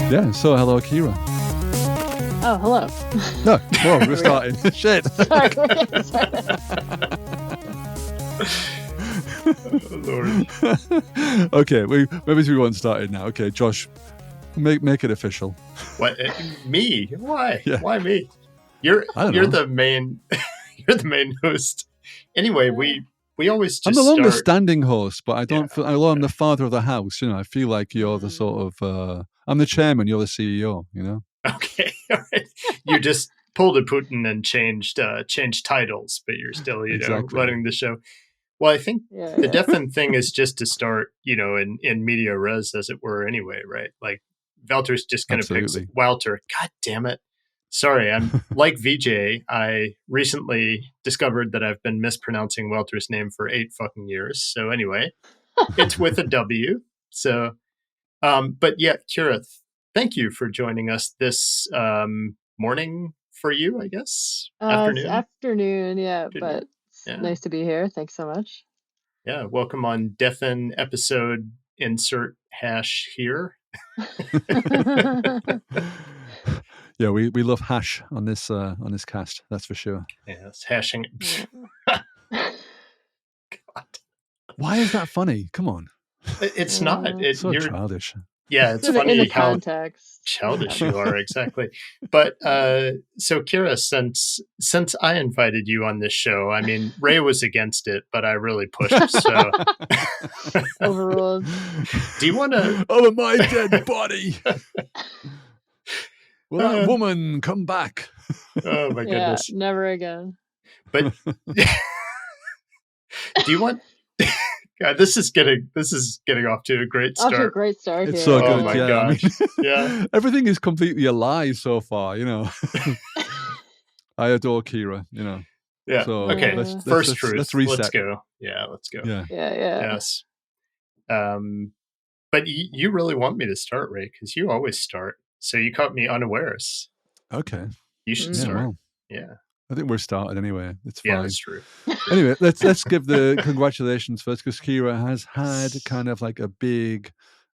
Yeah, so hello, Kira. Oh, hello. No, whoa, we're starting. Shit. Sorry. Oh, Lord. Okay, maybe we won't start it now. Okay, Josh, make it official. What? Me? Why? Yeah. Why me? You're know. the main. You're the main host. Anyway, we always just I'm the longest start. standing host, but I don't feel. Although I'm Yeah. the father of the house, I feel like you're the sort of. I'm the chairman. You're the CEO. Okay, all right. You just pulled a Putin and changed titles, but you're still Exactly. running the show. Well, I think the deafened thing is just to start, in media res, as it were, anyway, right? Like, Walter's just going to pick Walter. God damn it. Sorry, I'm like VJ. I recently discovered that I've been mispronouncing Walter's name for 8 fucking years. So anyway, it's with a W. So, but yeah, Kira, thank you for joining us this morning for you, I guess. Afternoon. It's afternoon, yeah, Afternoon. but it's nice to be here. Thanks so much. Yeah, welcome on Deafen episode. Insert hash here. Yeah, we love hash on this cast. That's for sure. Yeah, it's hashing. God. Why is that funny? Come on. It's not. It's so childish. Yeah, it's funny in the how context. childish you are, exactly. But so Kira, since I invited you on this show, I mean, Ray was against it, but I really pushed. So overruled. Do you want to? Over my dead body. Will that woman come back? Oh my goodness! Yeah, never again. But do you want? God, this is getting off to a great start. Off to a great start. It's so good. Oh my gosh! Yeah, everything is completely a lie so far. I adore Kira. Yeah. So okay. First truth. Let's reset. Let's go. Yeah. Let's go. Yeah. Yes. But you really want me to start, Ray, because you always start. So you caught me unawares. Okay. You should start. Well, yeah. I think we're started anyway. It's fine. Yeah, that's true. Anyway, let's give the congratulations first, because Kira has had kind of like a big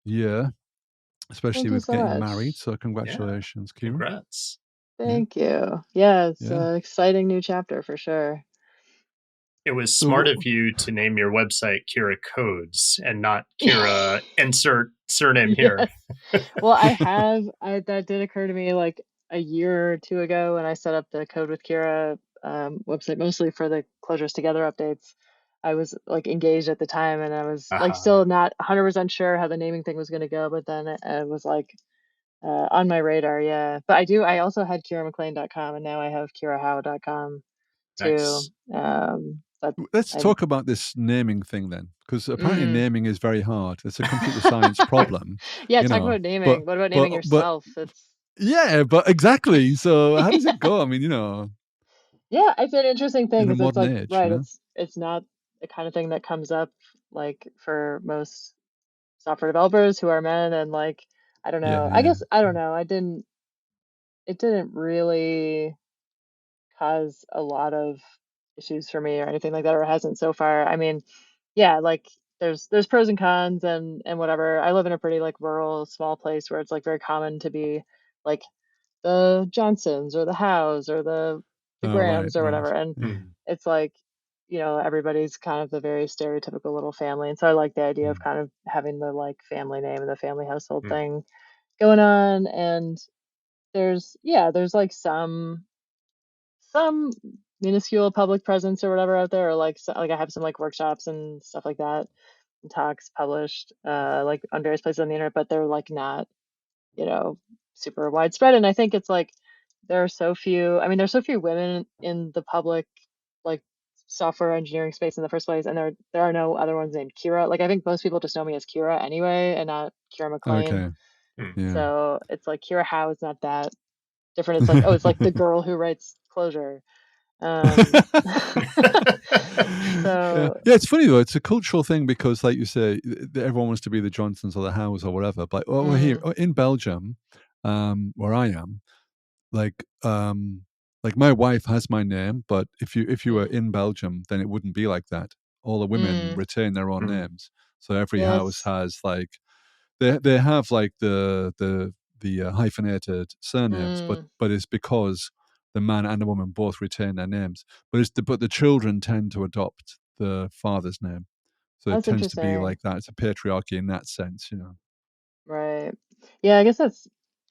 year, especially with getting married. So congratulations, Kira. Congrats. Thank you. Yeah, it's an exciting new chapter for sure. It was smart of you to name your website Kira Codes and not Kira insert surname here. Well, that did occur to me like a year or two ago when I set up the Code with Kira website, mostly for the Closures Together updates. I was like engaged at the time, and I was like still not 100% sure how the naming thing was going to go, but then it was like on my radar. Yeah, but I also had KiraMcLean.com, and now I have KiraHowe.com too. Nice. Let's talk about this naming thing then, because apparently naming is very hard. It's a computer science problem. Yeah, talk about naming. What about naming yourself? Yeah, but exactly. So how does it go? I mean, Yeah, it's an interesting thing because it's like age, it's not the kind of thing that comes up like for most software developers who are men, and like I don't know. I guess I don't know. It didn't really cause a lot of issues for me or anything like that, or hasn't so far. I mean, yeah, like there's pros and cons and whatever. I live in a pretty like rural small place where it's like very common to be like the Johnsons or the Howes or the Grahams or whatever, and it's like everybody's kind of the very stereotypical little family, and so I like the idea of kind of having the like family name and the family household thing going on. And there's like some minuscule public presence or whatever out there, or like I have some like workshops and stuff like that and talks published like on various places on the internet, but they're like not super widespread. And I think it's like there's so few women in the public like software engineering space in the first place, and there are no other ones named Kira. Like I think most people just know me as Kira anyway, and not Kira McLean. Okay. So it's like Kira Howe is not that different. It's like it's like the girl who writes Closure. It's funny though. It's a cultural thing because, like you say, everyone wants to be the Johnsons or the Howes or whatever. But we're here in Belgium, where I am. Like my wife has my name, but if you were in Belgium, then it wouldn't be like that. All the women retain their own names, so every house has like they have like the hyphenated surnames, but it's because the man and the woman both retain their names. But the children tend to adopt the father's name, so it tends to be like that. It's a patriarchy in that sense, Right. Yeah, I guess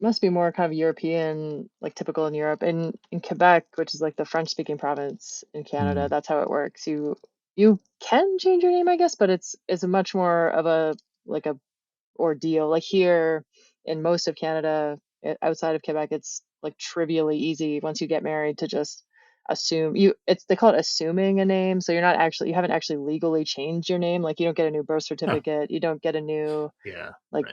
must be more kind of European, like typical in Europe. In Quebec, which is like the French-speaking province in Canada, that's how it works. You can change your name, I guess, but it's a much more of a ordeal. Like here in most of Canada, outside of Quebec, it's like trivially easy once you get married to just assume they call it assuming a name. So you haven't actually legally changed your name. Like you don't get a new birth certificate, you don't get a new like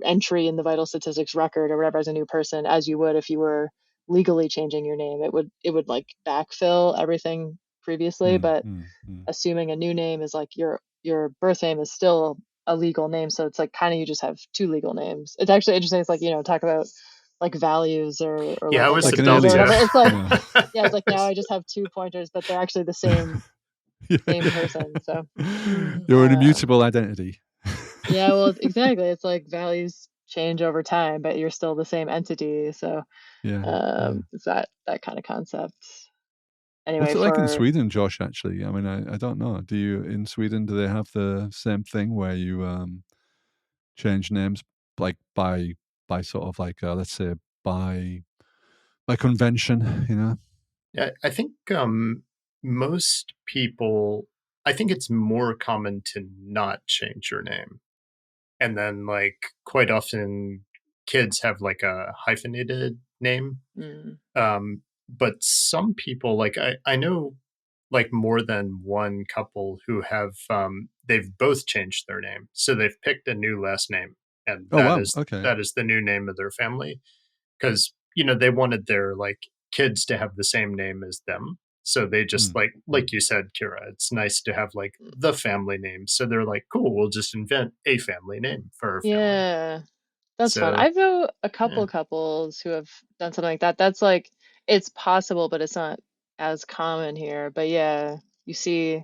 entry in the vital statistics record or whatever as a new person, as you would if you were legally changing your name. It would like backfill everything previously, but assuming a new name is like your birth name is still a legal name, so it's like kind of you just have two legal names. It's actually interesting. It's like, talk about like values or yeah, like like or whatever. It's like it's like now I just have two pointers, but they're actually the same person. So you're an immutable identity. Yeah, well, exactly. It's like values change over time, but you're still the same entity. So it's that kind of concept. Anyway, what's it like in Sweden, Josh? Actually, I mean, I don't know. In Sweden, do they have the same thing where you change names like by sort of like let's say by convention? Yeah, I think most people. I think it's more common to not change your name, and then like quite often kids have like a hyphenated name. But some people, like I know like more than one couple who have they've both changed their name, so they've picked a new last name, and that is the new name of their family, because they wanted their like kids to have the same name as them, so they just like you said, Kira, it's nice to have like the family name, so they're like, cool, we'll just invent a family name for our family. Yeah, that's fun. I know a couple couples who have done something like that. That's like, it's possible, but it's not as common here. But yeah, you see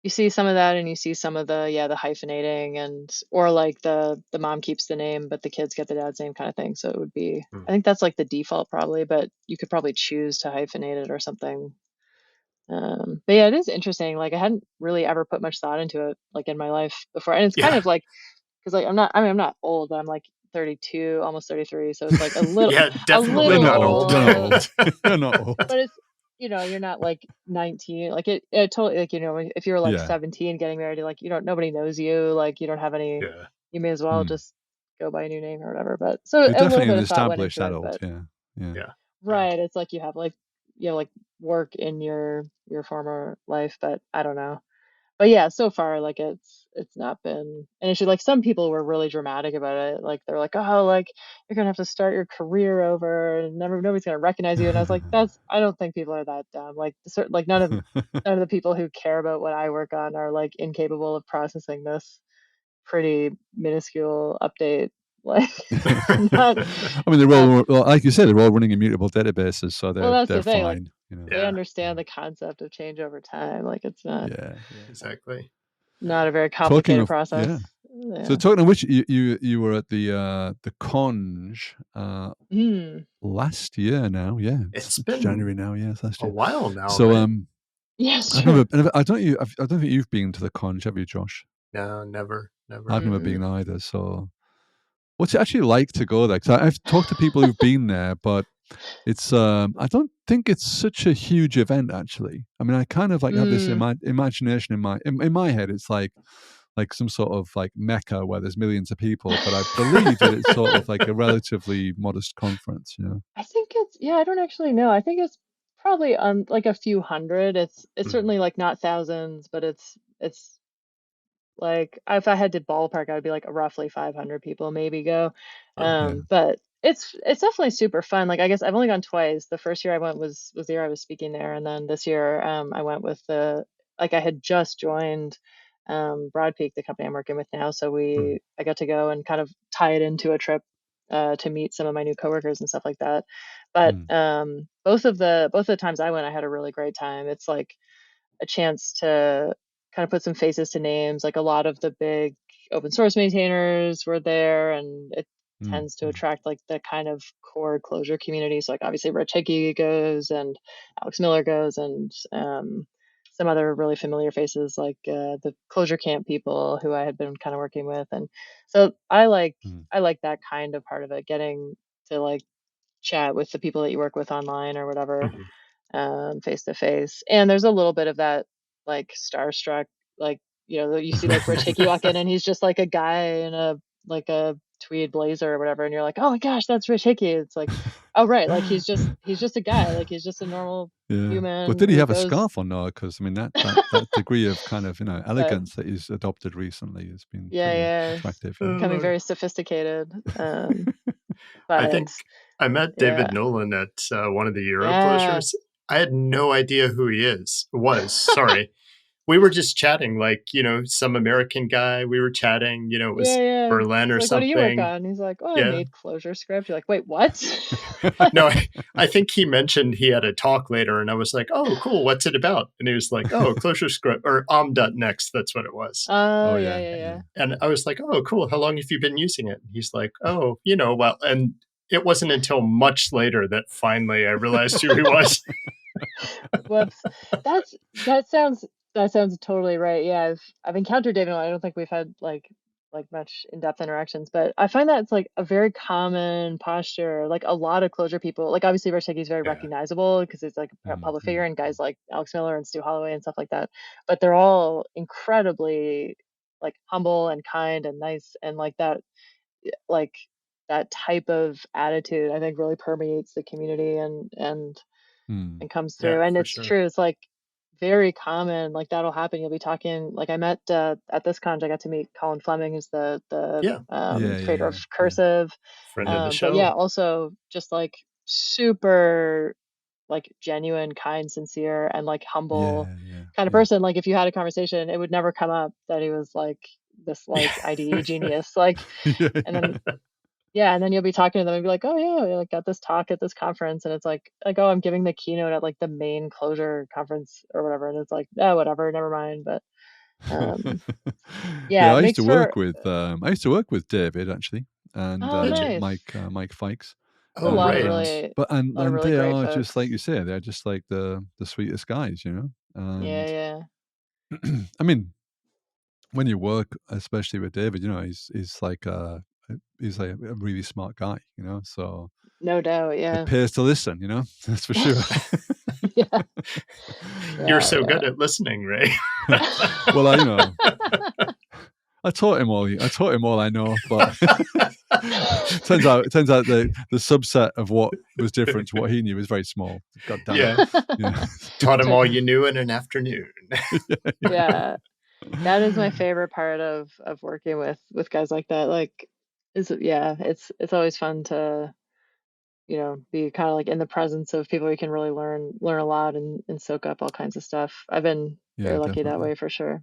some of that, and you see some of the the hyphenating, or like the mom keeps the name but the kids get the dad's name kind of thing. So it would be, I think that's like the default probably, but you could probably choose to hyphenate it or something. But yeah, it is interesting. Like I hadn't really ever put much thought into it like in my life before, and it's kind of like, because like I'm not old, but I'm like 32, almost 33, so it's like a little definitely not old. You're not old. But it's, you're not like 19. Like it totally, like, if you're like 17 getting married, like nobody knows you, like you don't have any, you may as well just go by a new name or whatever. But so you're a little bit an of thought went established into adult, it, but right. It's like you have like like work in your former life, but I don't know. But yeah, so far like it's not been an issue. Like some people were really dramatic about it. Like they're like, oh, like you're gonna have to start your career over and nobody's gonna recognize you. And I was like, I don't think people are that dumb. Like like none of the people who care about what I work on are like incapable of processing this pretty minuscule update. Like I mean, they're all, like you said, they're all running immutable databases, so they're the thing. fine. Like, they understand the concept of change over time. Like it's not exactly not a very complicated process. So talking of which, you were at the conj last year now. Yeah, it's been January now. Yeah, it's last year. A while now. So right? Yes, I remember. I don't think you've been to the conj, have you, Josh? No, never. I've never been either. So what's it actually like to go there? Because I've talked to people who've been there, but it's I don't think it's such a huge event actually. I mean, I kind of like have this imagination in my head. It's like some sort of like Mecca where there's millions of people, but I believe that it's sort of like a relatively modest conference. I think it's, I don't actually know. I think it's probably like a few hundred. It's certainly like not thousands, but it's like, if I had to ballpark, I would be like roughly 500 people maybe go. But it's definitely super fun. Like I guess I've only gone twice. The first year I went was the year I was speaking there, and then this year I went with I had just joined Broad Peak, the company I'm working with now. So I got to go and kind of tie it into a trip to meet some of my new coworkers and stuff like that. But both of the times I went, I had a really great time. It's like a chance to kind of put some faces to names. Like a lot of the big open source maintainers were there, and tends to attract like the kind of core Clojure communities. Like obviously Rich Hickey goes and Alex Miller goes and some other really familiar faces like the Clojure Camp people who I had been kind of working with. And so I like that kind of part of it, getting to like chat with the people that you work with online or whatever, face to face. And there's a little bit of that like starstruck, like, you know, you see like Rich Hickey walk in and he's just like a guy in a tweed blazer or whatever, and you're like, oh my gosh, that's Rich Hickey. It's like, oh right, like he's just a guy, like he's just a normal human. But did he have a scarf or no? Because I mean that degree of kind of, you know, elegance that he's adopted recently has been pretty attractive. Becoming very sophisticated. But I met David Nolan at one of the Euro closures. I had no idea who he was. Sorry. We were just chatting, like, you know, some American guy. We were chatting, you know, it was Berlin or like, something. What do you work on? And he's like, oh, I made ClojureScript. You're like, wait, what? No, I think he mentioned he had a talk later, and I was like, oh, cool, what's it about? And he was like, oh, ClojureScript, or Om.next, that's what it was. Oh, yeah. And I was like, oh, cool, how long have you been using it? And he's like, oh, you know, well, and it wasn't until much later that finally I realized who he was. Whoops. That sounds totally right. Yeah, I've encountered David. I don't think we've had like much in-depth interactions, but I find that it's like a very common posture. Like a lot of Clojure people, like obviously Rich Hickey is very recognizable because he's like a public figure, and guys like Alex Miller and Stu Holloway and stuff like that. But they're all incredibly like humble and kind and nice, and like that type of attitude I think really permeates the community and comes through. And it's true. It's like very common. Like that'll happen. You'll be talking. Like I met at this con, I got to meet Colin Fleming, who's the creator of Cursive. Friend of the show. But yeah, also just like super like genuine, kind, sincere, and like humble kind of person. Like if you had a conversation, it would never come up that he was like this like IDE genius. Like and then and then you'll be talking to them and be like, oh yeah, we like got this talk at this conference, and it's like, oh, I'm giving the keynote at like the main Clojure conference or whatever, and it's like, oh, whatever, never mind. But I used to work with David actually, and nice. Mike Fikes. Oh, right. But and they are folks. Just like you say, they're just like the sweetest guys, you know. And, I mean, when you work, especially with David, you know, he's like a really smart guy, you know. So no doubt, it pays to listen, you know. That's for sure. You're so good at listening, Ray. Well, I taught him all I know, but turns out the subset of what was different to what he knew was very small. God damn it. Taught him all you knew in an afternoon. Yeah. That is my favorite part of working with guys like that. Like it's always fun to, you know, be kind of like in the presence of people you can really learn a lot and soak up all kinds of stuff. I've been very lucky that way for sure.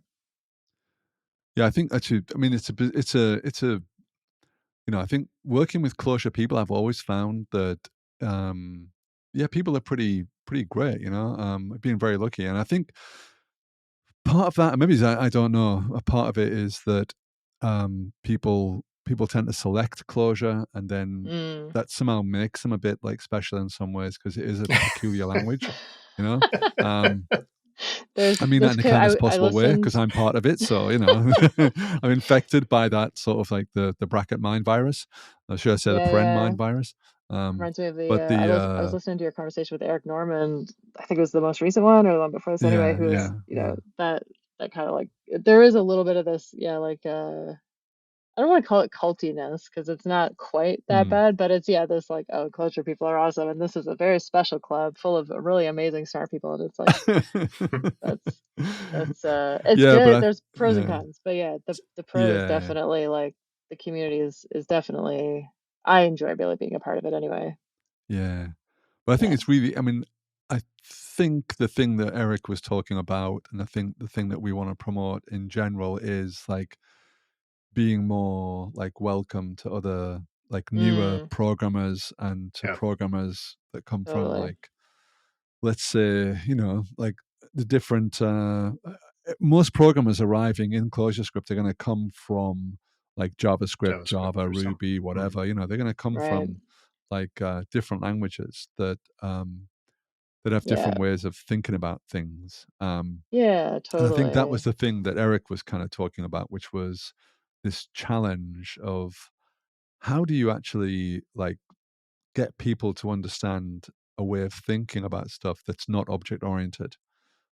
Yeah, I think actually, I mean, it's a, you know, I think working with Clojure people, I've always found that, people are pretty great, you know. I've been very lucky, and I think part of that, maybe I don't know, a part of it is that people tend to select Clojure, and then that somehow makes them a bit like special in some ways because it is a peculiar language, you know. I mean that in the kindest possible way because I'm part of it, so you know, I'm infected by that sort of like the bracket mind virus. Or should I say the paren mind virus? Reminds me of I was listening to your conversation with Eric Norman. I think it was the most recent one or the one before this anyway. Who was you know that kind of like there is a little bit of this I don't want to call it cultiness because it's not quite that bad, but it's this like, oh, Clojure people are awesome, and this is a very special club full of really amazing smart people, and it's like it's good. But there's pros and cons, but the pros definitely like the community is definitely, I enjoy really being a part of it anyway. Yeah, but I think it's really, I mean, I think the thing that Eric was talking about, and I think the thing that we want to promote in general is like being more like welcome to other like newer programmers and to programmers that come from like, let's say, you know, like the different most programmers arriving in ClojureScript are going to come from like JavaScript, Java, Ruby, whatever. You know, they're going to come from like different languages that have different ways of thinking about things. Yeah, totally. And I think that was the thing that Eric was kind of talking about, which was this challenge of how do you actually like get people to understand a way of thinking about stuff that's not object oriented.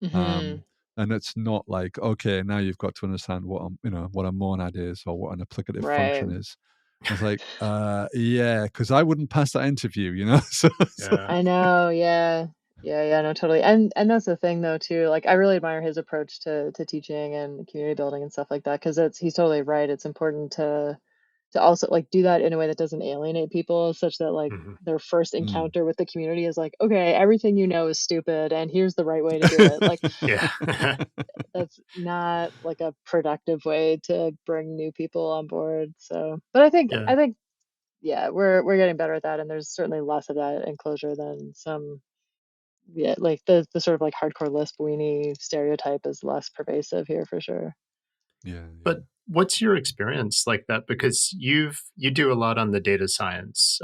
And it's not like, okay, now you've got to understand what what a monad is or what an applicative function is. I was like, yeah, because I wouldn't pass that interview, you know. So I know, yeah, no, totally. And that's the thing though too. Like, I really admire his approach to teaching and community building and stuff like that, because he's totally right. It's important to also like do that in a way that doesn't alienate people, such that like their first encounter with the community is like, okay, everything you know is stupid and here's the right way to do it. Like, that's not like a productive way to bring new people on board. So, but I think yeah, we're getting better at that, and there's certainly less of that in Clojure than some. Yeah, like the sort of like hardcore Lisp weenie stereotype is less pervasive here for sure. Yeah. But what's your experience like that? Because you do a lot on the data science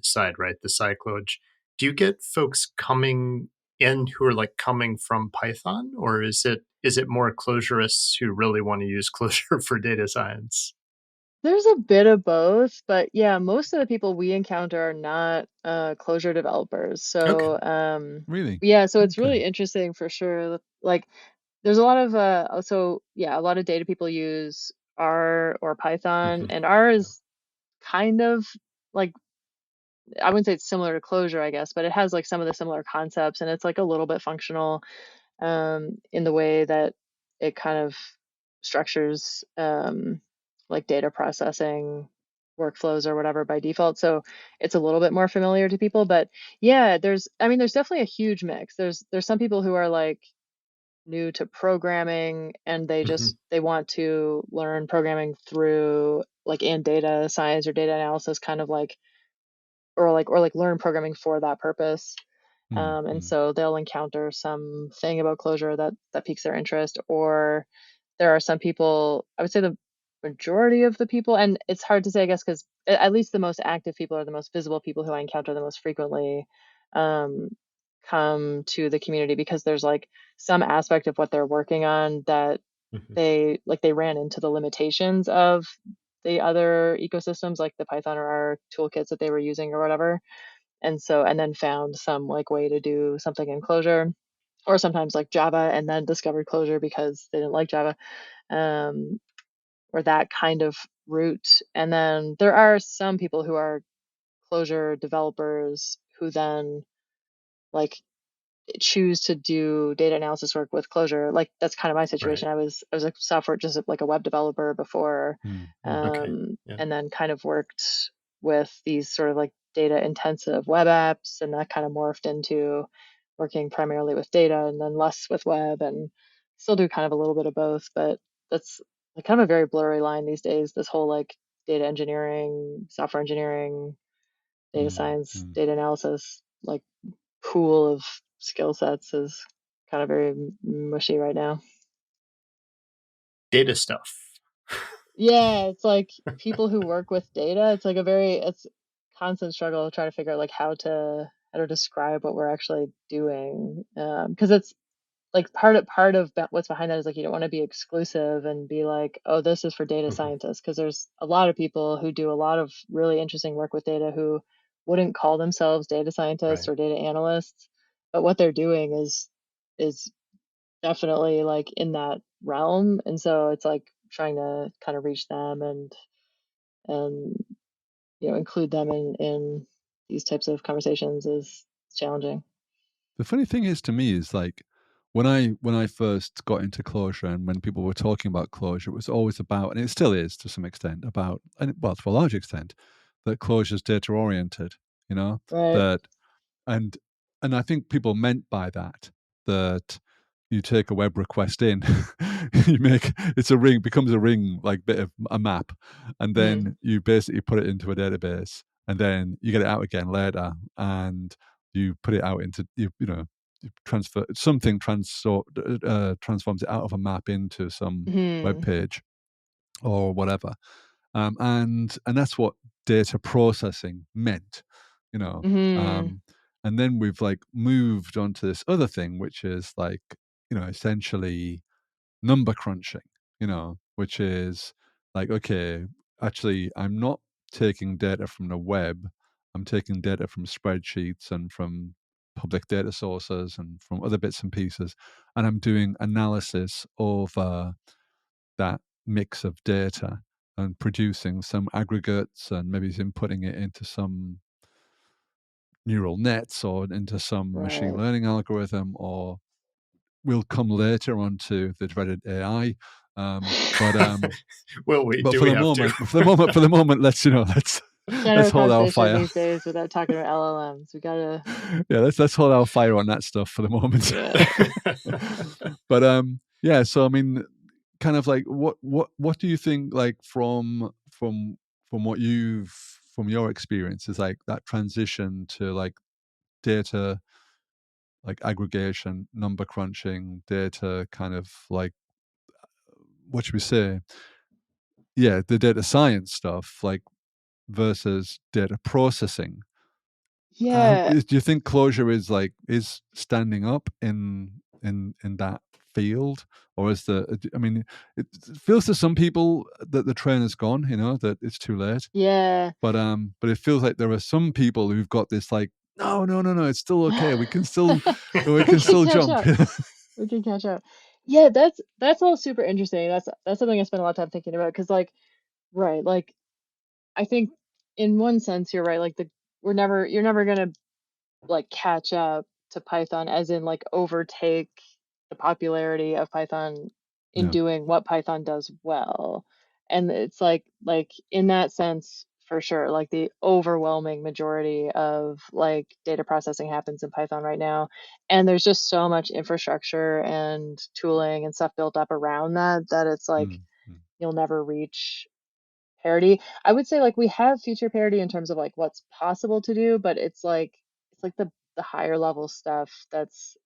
side, right? The PsyCloj. Do you get folks coming in who are like coming from Python, or is it more Clojurists who really want to use Clojure for data science? There's a bit of both, but yeah, most of the people we encounter are not Clojure developers. So really, yeah, so it's really interesting for sure. Like, there's a lot of a lot of data people use R or Python, and R is kind of like, I wouldn't say it's similar to Clojure, I guess, but it has like some of the similar concepts, and it's like a little bit functional in the way that it kind of structures like data processing workflows or whatever by default. So it's a little bit more familiar to people. But yeah, there's definitely a huge mix. There's some people who are like new to programming, and they want to learn programming through like in data science or data analysis, kind of like, or like learn programming for that purpose. And so they'll encounter something about Clojure that piques their interest. Or there are some people, I would say the majority of the people, and it's hard to say, I guess, because at least the most active people are the most visible people who I encounter the most frequently, come to the community because there's like some aspect of what they're working on that they ran into the limitations of the other ecosystems, like the Python or R toolkits that they were using or whatever. And then found some like way to do something in Clojure, or sometimes like Java, and then discovered Clojure because they didn't like Java, or that kind of route. And then there are some people who are Clojure developers who then like choose to do data analysis work with Clojure. Like, that's kind of my situation. I was a software, just like a web developer before, and then kind of worked with these sort of like data intensive web apps, and that kind of morphed into working primarily with data and then less with web, and still do kind of a little bit of both. But that's like kind of a very blurry line these days, this whole like data engineering, software engineering, data science, data analysis, like pool of skill sets is kind of very mushy right now. Data stuff. Yeah, it's like people who work with data, it's like it's constant struggle trying to figure out like how to describe what we're actually doing, because it's like part of what's behind that is like you don't want to be exclusive and be like, oh, this is for data scientists, because there's a lot of people who do a lot of really interesting work with data who wouldn't call themselves data scientists or data analysts, but what they're doing is definitely like in that realm. And so it's like trying to kind of reach them and include them in these types of conversations is challenging. The funny thing is, to me, is like when I first got into Clojure, and when people were talking about Clojure, it was always about, and it still is to some extent, about, and well, to a large extent, that Clojure is data oriented. You know, that, and I think people meant by that you take a web request in, you make it's a ring, becomes a ring like bit of a map, and then you basically put it into a database, and then you get it out again later, and you put it out into transfer something, transforms it out of a map into some web page or whatever. and that's what data processing meant, you know. And then we've like moved on to this other thing, which is like, you know, essentially number crunching, you know, which is like, okay, actually, I'm not taking data from the web. I'm taking data from spreadsheets and from public data sources and from other bits and pieces, and I'm doing analysis of that mix of data and producing some aggregates and maybe inputting it into some neural nets or into some machine learning algorithm, or we'll come later onto the dreaded AI. Will we? But Do for we the have moment, to? for the moment, let's hold our fire these days without talking about LLMs. We gotta. Yeah, let's hold our fire on that stuff for the moment. Yeah. But yeah. So I mean, kind of like what do you think, like from what from your experience, is like that transition to like data, like aggregation, number crunching, data kind of like, what should we say? Yeah, the data science stuff, like versus data processing. Yeah. Do you think Clojure is standing up in that field, or is I mean, it feels to some people that the train has gone, you know, that it's too late. Yeah. But it feels like there are some people who've got this like, no, it's still okay. We can still jump. We can catch up. Yeah, that's all super interesting. That's something I spent a lot of time thinking about, because like, right, like I think in one sense you're right. Like you're never gonna like catch up to Python, as in like overtake the popularity of Python in Yeah. doing what Python does well. And it's like in that sense, for sure, like the overwhelming majority of like data processing happens in Python right now. And there's just so much infrastructure and tooling and stuff built up around that it's like you'll never reach parity. I would say like we have feature parity in terms of like what's possible to do, but it's like the higher level stuff that's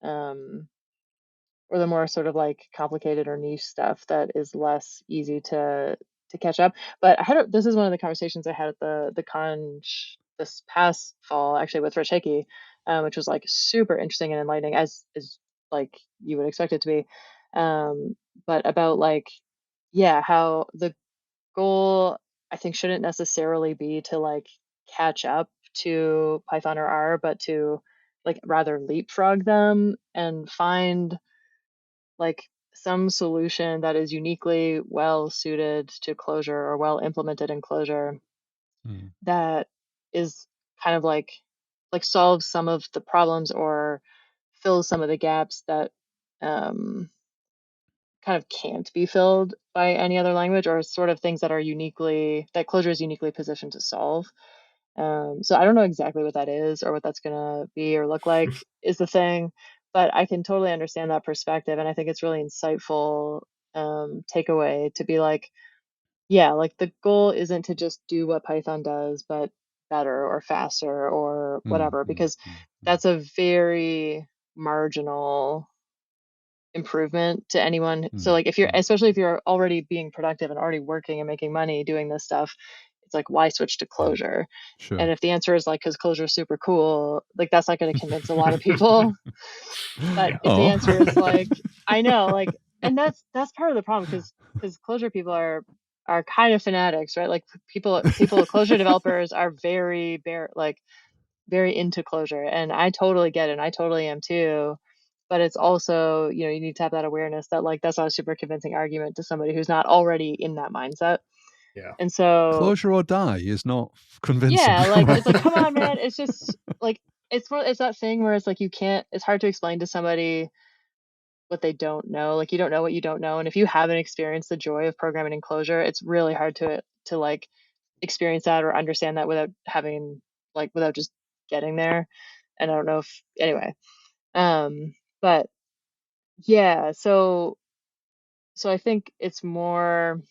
or the more sort of like complicated or niche stuff that is less easy to catch up. But this is one of the conversations I had at the conch this past fall, actually, with Rich Hickey, which was like super interesting and enlightening, as like you would expect it to be. But about like, yeah, how the goal, I think, shouldn't necessarily be to like catch up to Python or R, but to like rather leapfrog them and find like some solution that is uniquely well suited to Clojure or well implemented in Clojure that is kind of like solves some of the problems or fills some of the gaps that kind of can't be filled by any other language, or sort of things that Clojure is uniquely positioned to solve. So I don't know exactly what that is or what that's gonna be or look like, is the thing, but I can totally understand that perspective, and I think it's really insightful takeaway to be like, yeah, like the goal isn't to just do what Python does, but better or faster or whatever, because that's a very marginal improvement to anyone. So like especially if you're already being productive and already working and making money doing this stuff, it's like, why switch to Clojure? Sure. And if the answer is like because Clojure is super cool, like that's not going to convince a lot of people. But if the answer is like, I know, like, and that's part of the problem, because Clojure people are kind of fanatics, right? Like Clojure developers are very very into Clojure, and I totally get it, and I totally am too. But it's also, you need to have that awareness that like that's not a super convincing argument to somebody who's not already in that mindset. Yeah. And so Clojure or die is not convincing. yeah, like it's like, come on, man. It's just like it's that thing where it's like it's hard to explain to somebody what they don't know. Like you don't know what you don't know. And if you haven't experienced the joy of programming in Clojure, it's really hard to like experience that or understand that without just getting there. And I don't know if anyway. But yeah, so I think it's more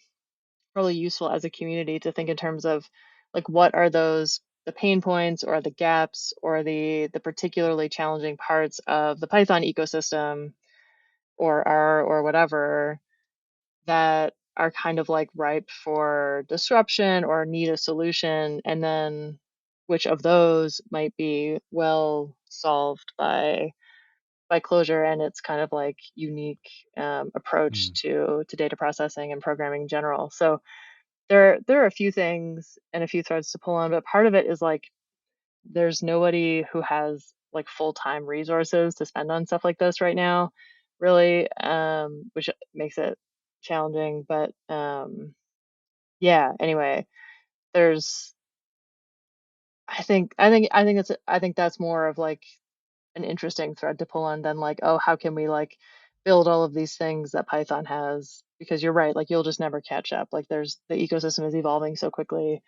really useful as a community to think in terms of like what are the pain points or the gaps or the particularly challenging parts of the Python ecosystem or R or whatever that are kind of like ripe for disruption or need a solution, and then which of those might be well solved by Clojure and its kind of like unique approach to data processing and programming in general. So there are a few things and a few threads to pull on, but part of it is like there's nobody who has like full-time resources to spend on stuff like this right now, really, which makes it challenging. But yeah, anyway, there's I think that's more of like an interesting thread to pull on than like, oh, how can we like build all of these things that Python has? Because you're right, like you'll just never catch up. Like there's the ecosystem is evolving so quickly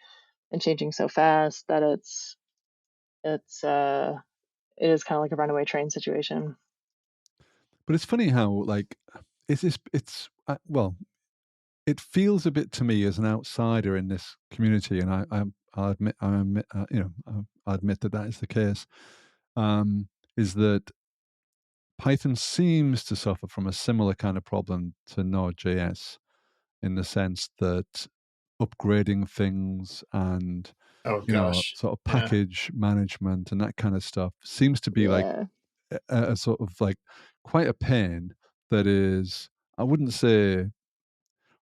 and changing so fast that it's it is kind of like a runaway train situation. But it's funny how like it's well, it feels a bit to me as an outsider in this community, and I admit I admit that is the case. Is that Python seems to suffer from a similar kind of problem to Node.js in the sense that upgrading things and sort of package management and that kind of stuff seems to be like a sort of like quite a pain that is, I wouldn't say,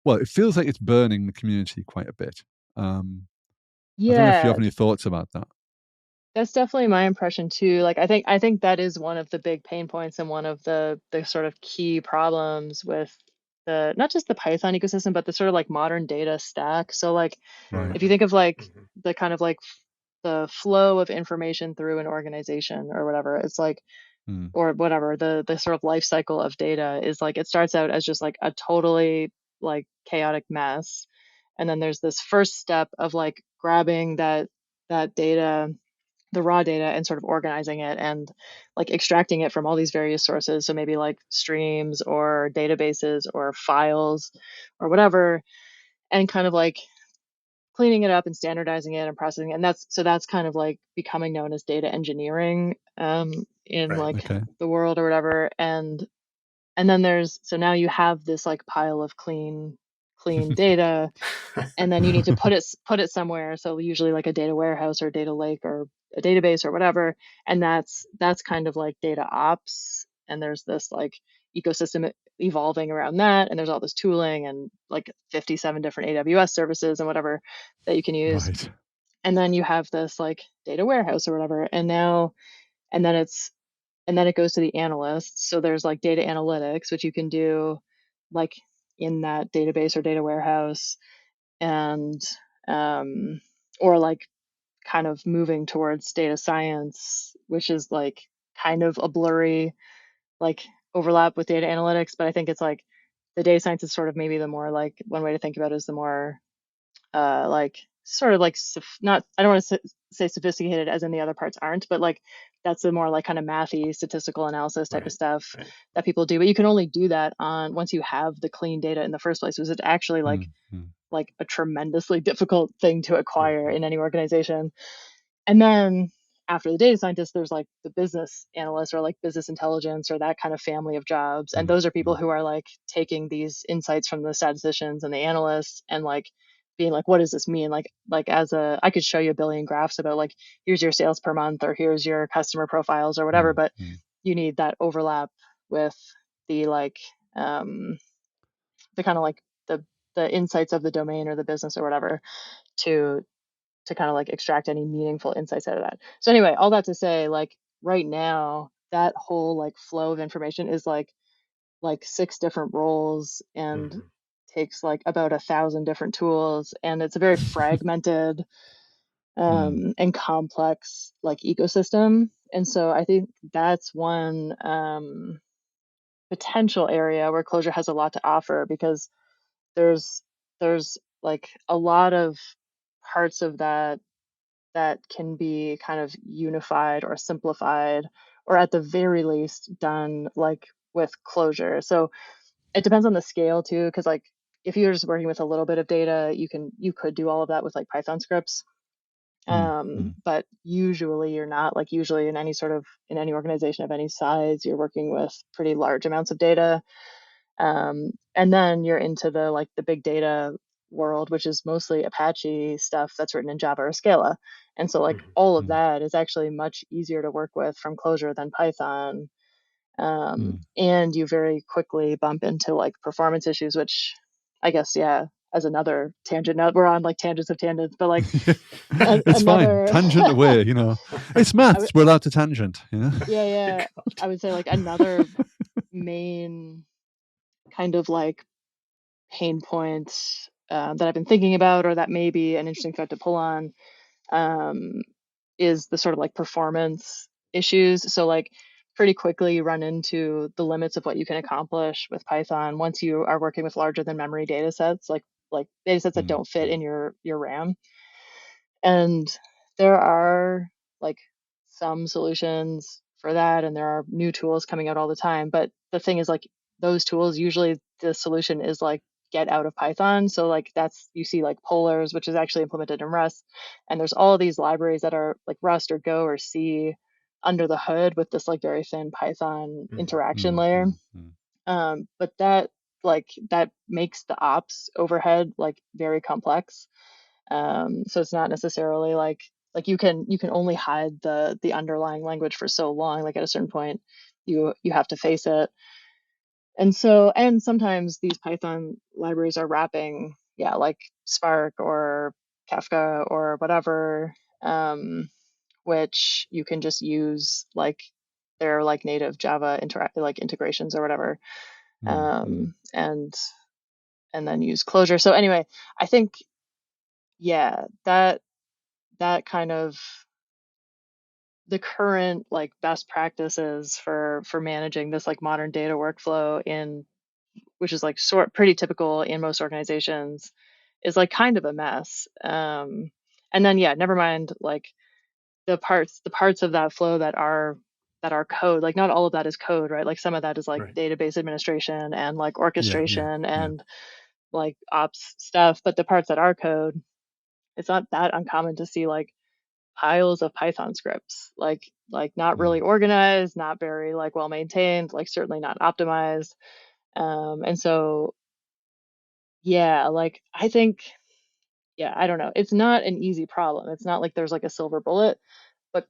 well, it feels like it's burning the community quite a bit. I don't know if you have any thoughts about that. That's definitely my impression too. Like I think that is one of the big pain points and one of the sort of key problems with the not just the Python ecosystem, but the sort of like modern data stack. So like if you think of like the kind of like the flow of information through an organization or whatever, it's like or whatever, the sort of life cycle of data is like it starts out as just like a totally like chaotic mess. And then there's this first step of like grabbing that data, the raw data, and sort of organizing it and like extracting it from all these various sources. So maybe like streams or databases or files or whatever, and kind of like cleaning it up and standardizing it and processing it. And that's kind of like becoming known as data engineering in like the world or whatever. And then there's so now you have this like pile of clean data, and then you need to put it somewhere. So usually like a data warehouse or a data lake or a database or whatever. And that's kind of like data ops. And there's this like ecosystem evolving around that. And there's all this tooling and like 57 different AWS services and whatever that you can use. Right. And then you have this like data warehouse or whatever. And then it goes to the analysts. So there's like data analytics, which you can do like in that database or data warehouse, and or like kind of moving towards data science, which is like kind of a blurry like overlap with data analytics. But I think it's like the data science is sort of maybe the more like one way to think about it is the more like sort of like not, I don't want to say sophisticated as in the other parts aren't, but like that's the more like kind of mathy statistical analysis type of stuff that people do. But you can only do that on once you have the clean data in the first place. Was it actually like a tremendously difficult thing to acquire in any organization? And then after the data scientist, there's like the business analyst or like business intelligence or that kind of family of jobs. And those are people who are like taking these insights from the statisticians and the analysts and like being like, what does this mean? Like as a, I could show you a billion graphs about like, here's your sales per month or here's your customer profiles or whatever, but you need that overlap with the like, the kind of like the insights of the domain or the business or whatever to kind of like extract any meaningful insights out of that. So anyway, all that to say, like right now, that whole like flow of information is like 6 different roles and takes like about 1,000 different tools, and it's a very fragmented and complex like ecosystem. And so I think that's one potential area where Clojure has a lot to offer, because there's like a lot of parts of that can be kind of unified or simplified, or at the very least done like with Clojure. So it depends on the scale too, because like if you're just working with a little bit of data, you could do all of that with like Python scripts. But usually you're not. Like usually in any organization of any size, you're working with pretty large amounts of data. And then you're into the big data world, which is mostly Apache stuff that's written in Java or Scala. And so all of that is actually much easier to work with from Clojure than Python. And you very quickly bump into performance issues, which I guess, yeah, as another tangent. Now we're on tangents of tangents, but it's another fine. Tangent away, It's maths. We're allowed to tangent, Yeah. I would say another main kind of pain points that I've been thinking about, or that may be an interesting thread to pull on, is the sort of performance issues. So pretty quickly you run into the limits of what you can accomplish with Python once you are working with larger than memory data sets, like data sets that don't fit in your RAM. And there are some solutions for that, and there are new tools coming out all the time. But the thing is, those tools, usually the solution is get out of Python. So that's, you see Polars, which is actually implemented in Rust, and there's all these libraries that are Rust or Go or C under the hood with this very thin Python interaction layer. But that makes the ops overhead very complex. So it's not necessarily you can only hide the underlying language for so long. At a certain point, you have to face it. And sometimes these Python libraries are wrapping, Spark or Kafka or whatever, which you can just use their native Java integrations or whatever, and then use Clojure. So anyway, I think, yeah, that kind of the current best practices for managing this modern data workflow, which is pretty typical in most organizations, is kind of a mess. And then, yeah, never mind the parts of that flow that are code. Not all of that is code, right? Some of that is database administration and orchestration and ops stuff. But the parts that are code, it's not that uncommon to see piles of Python scripts, not really organized, not very well maintained, certainly not optimized. And so, yeah, I think, yeah, I don't know. It's not an easy problem. It's not there's a silver bullet, but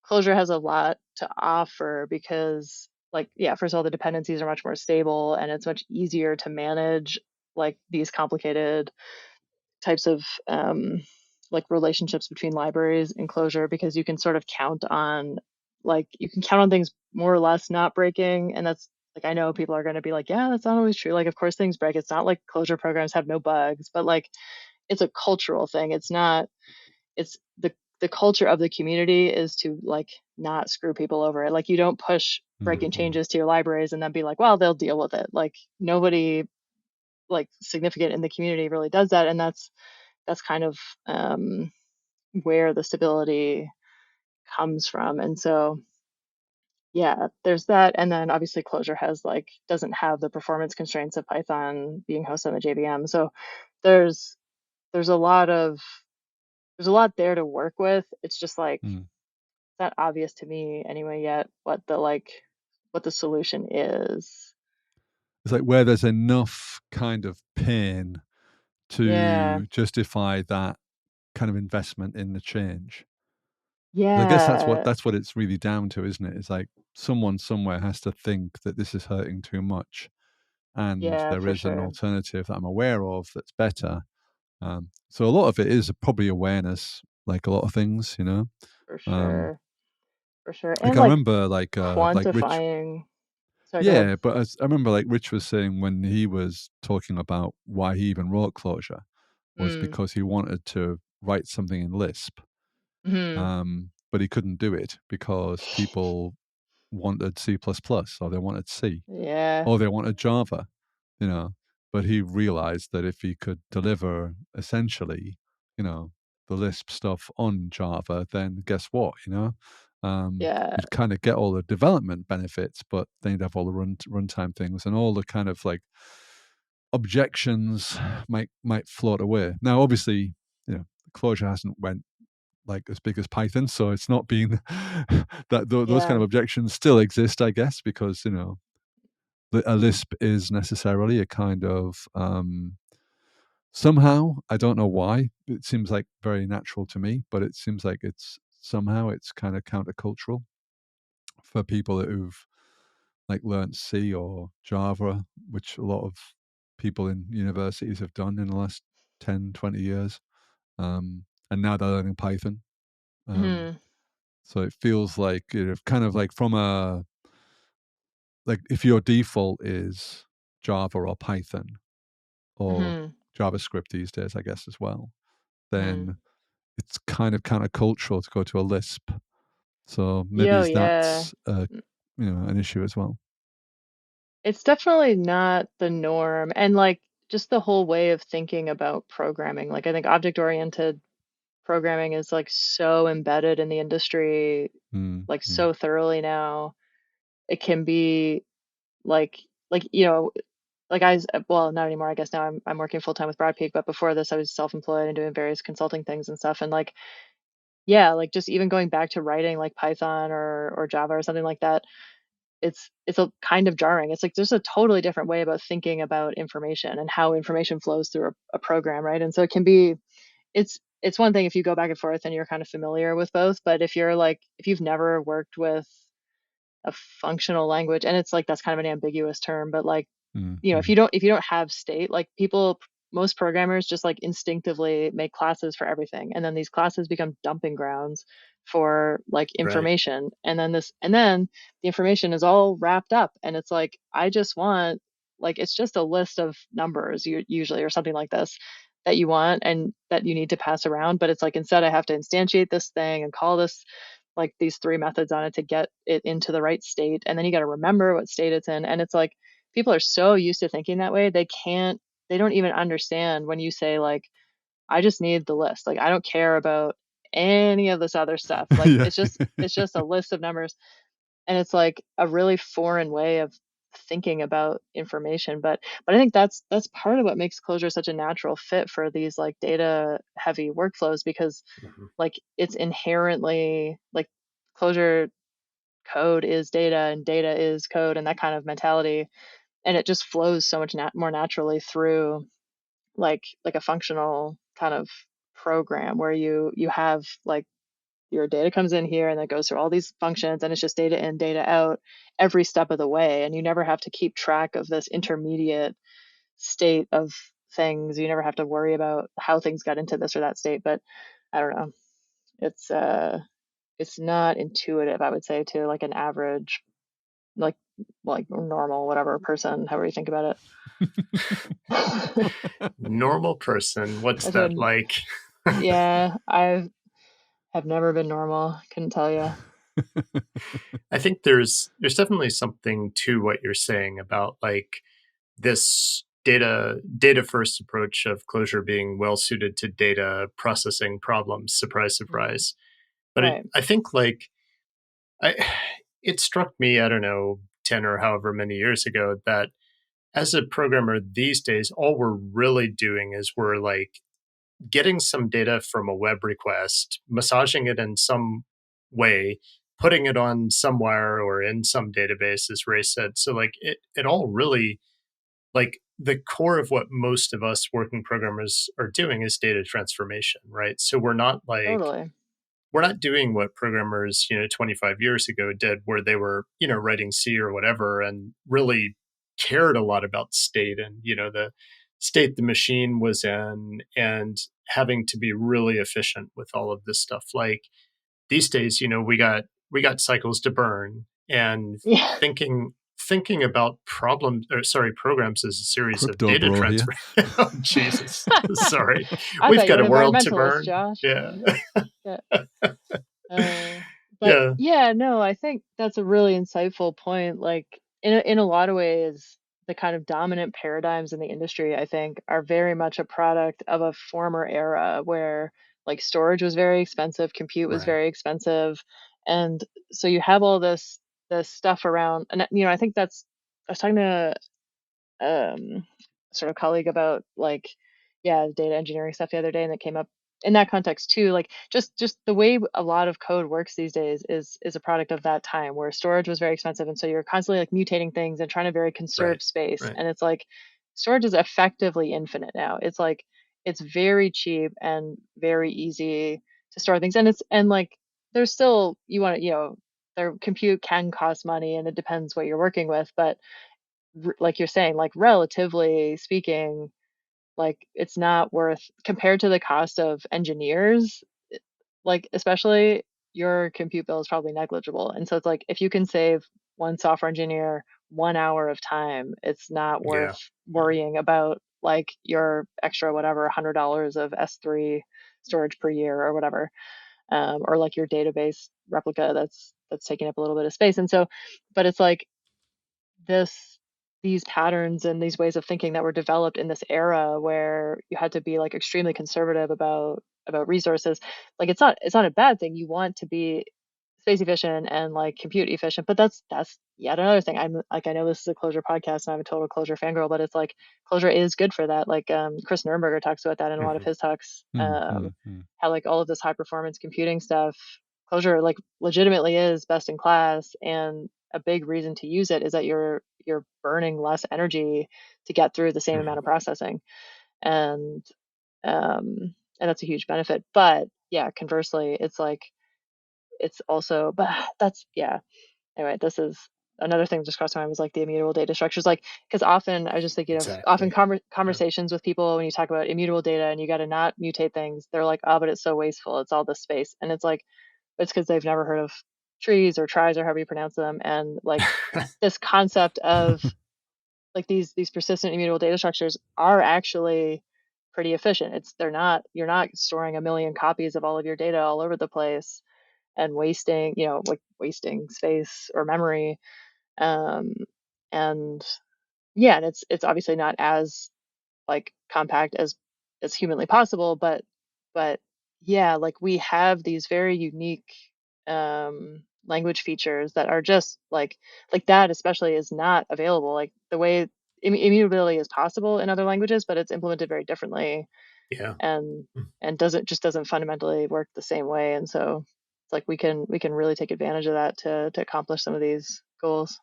Clojure has a lot to offer because yeah, first of all, the dependencies are much more stable, and it's much easier to manage these complicated types of relationships between libraries and Clojure, because you can sort of count on things more or less not breaking. And that's I know people are going to be yeah, that's not always true. Of course things break. It's not Clojure programs have no bugs, but it's a cultural thing. It's not. It's the culture of the community is to not screw people over it. You don't push breaking changes to your libraries and then be well, they'll deal with it. Nobody significant in the community really does that, and that's kind of where the stability comes from. And so, yeah, there's that. And then obviously Clojure has doesn't have the performance constraints of Python being hosted on the JVM. So there's a lot there to work with. It's just not obvious to me anyway yet what the solution is. It's where there's enough kind of pain to justify that kind of investment in the change. Yeah, I guess that's what it's really down to, isn't it? It's someone somewhere has to think that this is hurting too much, and there is an alternative that I'm aware of that's better. So a lot of it is probably awareness, like a lot of things, For sure. And I remember quantifying. Rich, sorry, yeah, but I remember Rich was saying when he was talking about why he even wrote Clojure was because he wanted to write something in Lisp, but he couldn't do it because people wanted C++ or they wanted C, or they wanted Java, But he realized that if he could deliver essentially, the Lisp stuff on Java, then guess what, you'd kind of get all the development benefits, but then you'd have all the runtime things and all the kind of objections might float away. Now, obviously, Clojure hasn't went as big as Python, so it's not been that those kind of objections still exist, I guess, because a Lisp is necessarily a kind of somehow, I don't know why, it seems like very natural to me, but it seems like it's kind of countercultural for people who've like learned C or Java, which a lot of people in universities have done in the last 10, 20 years. And now they're learning Python. So it feels like, kind of like from like if your default is Java or Python or JavaScript these days, I guess, as well, then it's kind of countercultural to go to a Lisp. So maybe that's an issue as well. It's definitely not the norm. And like just the whole way of thinking about programming. Like I think object-oriented programming is like so embedded in the industry, like so thoroughly now. It can be like like well, not anymore. I guess now I'm working full time with Broad Peak, but before this I was self-employed and doing various consulting things and stuff. And like, yeah, like just even going back to writing like Python or Java or something like that, it's a kind of jarring. It's like there's a totally different way about thinking about information and how information flows through a program, right? And so it can be, it's one thing if you go back and forth and you're kind of familiar with both, but if you've never worked with a functional language, and it's like that's kind of an ambiguous term, but like if you don't have state, like most programmers just like instinctively make classes for everything, and then these classes become dumping grounds for like information. Right. And then the information is all wrapped up, and it's like I just want, like, it's just a list of numbers usually or something like this that you want and that you need to pass around, but it's like instead I have to instantiate this thing and call this like these 3 methods on it to get it into the right state, and then you got to remember what state it's in. And it's like people are so used to thinking that way, they don't even understand when you say like, I just need the list. Like I don't care about any of this other stuff. Like it's just a list of numbers. And it's like a really foreign way of thinking about information. But I think that's part of what makes Clojure such a natural fit for these like data heavy workflows, because like it's inherently like Clojure code is data and data is code and that kind of mentality, and it just flows so much more naturally through like a functional kind of program where you have like your data comes in here and it goes through all these functions, and it's just data in, data out every step of the way, and you never have to keep track of this intermediate state of things. You never have to worry about how things got into this or that state. But I don't know, it's not intuitive, I would say, to like an average like normal whatever person, however you think about it. Normal person, what's that like? Yeah, I have never been normal, couldn't tell you. I think there's definitely something to what you're saying about like this data first approach of Clojure being well suited to data processing problems. Surprise, surprise. But right. I think like it struck me, I don't know, 10 or however many years ago, that as a programmer these days, all we're really doing is we're like getting some data from a web request, massaging it in some way, putting it on some wire or in some database, as Ray said. So like it all really, like the core of what most of us working programmers are doing is data transformation, right? So we're not like, totally. We're not doing what programmers, 25 years ago did, where they were, writing C or whatever and really cared a lot about state and, the state the machine was in, and having to be really efficient with all of this stuff. Like these days, we got cycles to burn, and thinking about programs as a series Crypto of data transfer. Oh, Jesus. Sorry. We've got a world to burn. Josh. Yeah. But yeah, no, I think that's a really insightful point. Like in a lot of ways, the kind of dominant paradigms in the industry, I think, are very much a product of a former era where like storage was very expensive, compute was very expensive. And so you have all this stuff around, and I think I was talking to sort of colleague about like data engineering stuff the other day, and it came up in that context too, like just the way a lot of code works these days is a product of that time where storage was very expensive, and so you're constantly like mutating things and trying to very conserve space. And it's like storage is effectively infinite now. It's like it's very cheap and very easy to store things, and it's like there's still, you want to, their compute can cost money, and it depends what you're working with, but like you're saying, like relatively speaking, like it's not worth, compared to the cost of engineers, like especially your compute bill is probably negligible. And so it's like if you can save one software engineer 1 hour of time, it's not worth worrying about like your extra whatever $100 of S3 storage per year or whatever, or like your database replica that's taking up a little bit of space. And so, but it's like these patterns and these ways of thinking that were developed in this era where you had to be like extremely conservative about resources. Like it's not a bad thing. You want to be space efficient and like compute efficient, but that's yet another thing. I'm like, I know this is a Clojure podcast and I'm a total Clojure fangirl, but it's like Clojure is good for that. Like Chris Nurnberger talks about that in a lot of his talks. How like all of this high performance computing stuff, Clojure like legitimately is best in class, and a big reason to use it is that you're burning less energy to get through the same amount of processing, and that's a huge benefit. But yeah, conversely, it's like it's also, but that's, yeah. Anyway, this is another thing just crossed my mind was like the immutable data structures, like because often I was just thinking of often conversations with people when you talk about immutable data and you got to not mutate things, they're like, oh, but it's so wasteful, it's all this space, and it's like it's because they've never heard of trees or tries or however you pronounce them, and like this concept of like these persistent immutable data structures are actually pretty efficient. You're not storing a million copies of all of your data all over the place and wasting, like wasting space or memory. And yeah, and it's obviously not as like compact as humanly possible, but yeah, like we have these very unique language features that are just like that especially is not available. Like the way immutability is possible in other languages, but it's implemented very differently. And doesn't fundamentally work the same way. And so it's like we can really take advantage of that to accomplish some of these goals.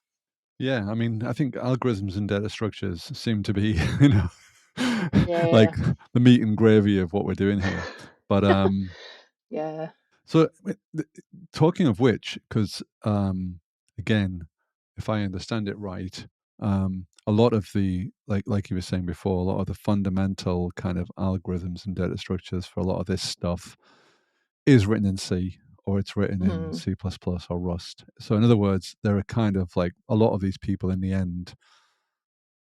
Yeah, I mean, I think algorithms and data structures seem to be, like the meat and gravy of what we're doing here. But yeah. So, talking of which, because again, if I understand it right, a lot of the like you were saying before, a lot of the fundamental kind of algorithms and data structures for a lot of this stuff is written in C, or it's written in C++ or Rust. So in other words, there are kind of like a lot of these people in the end,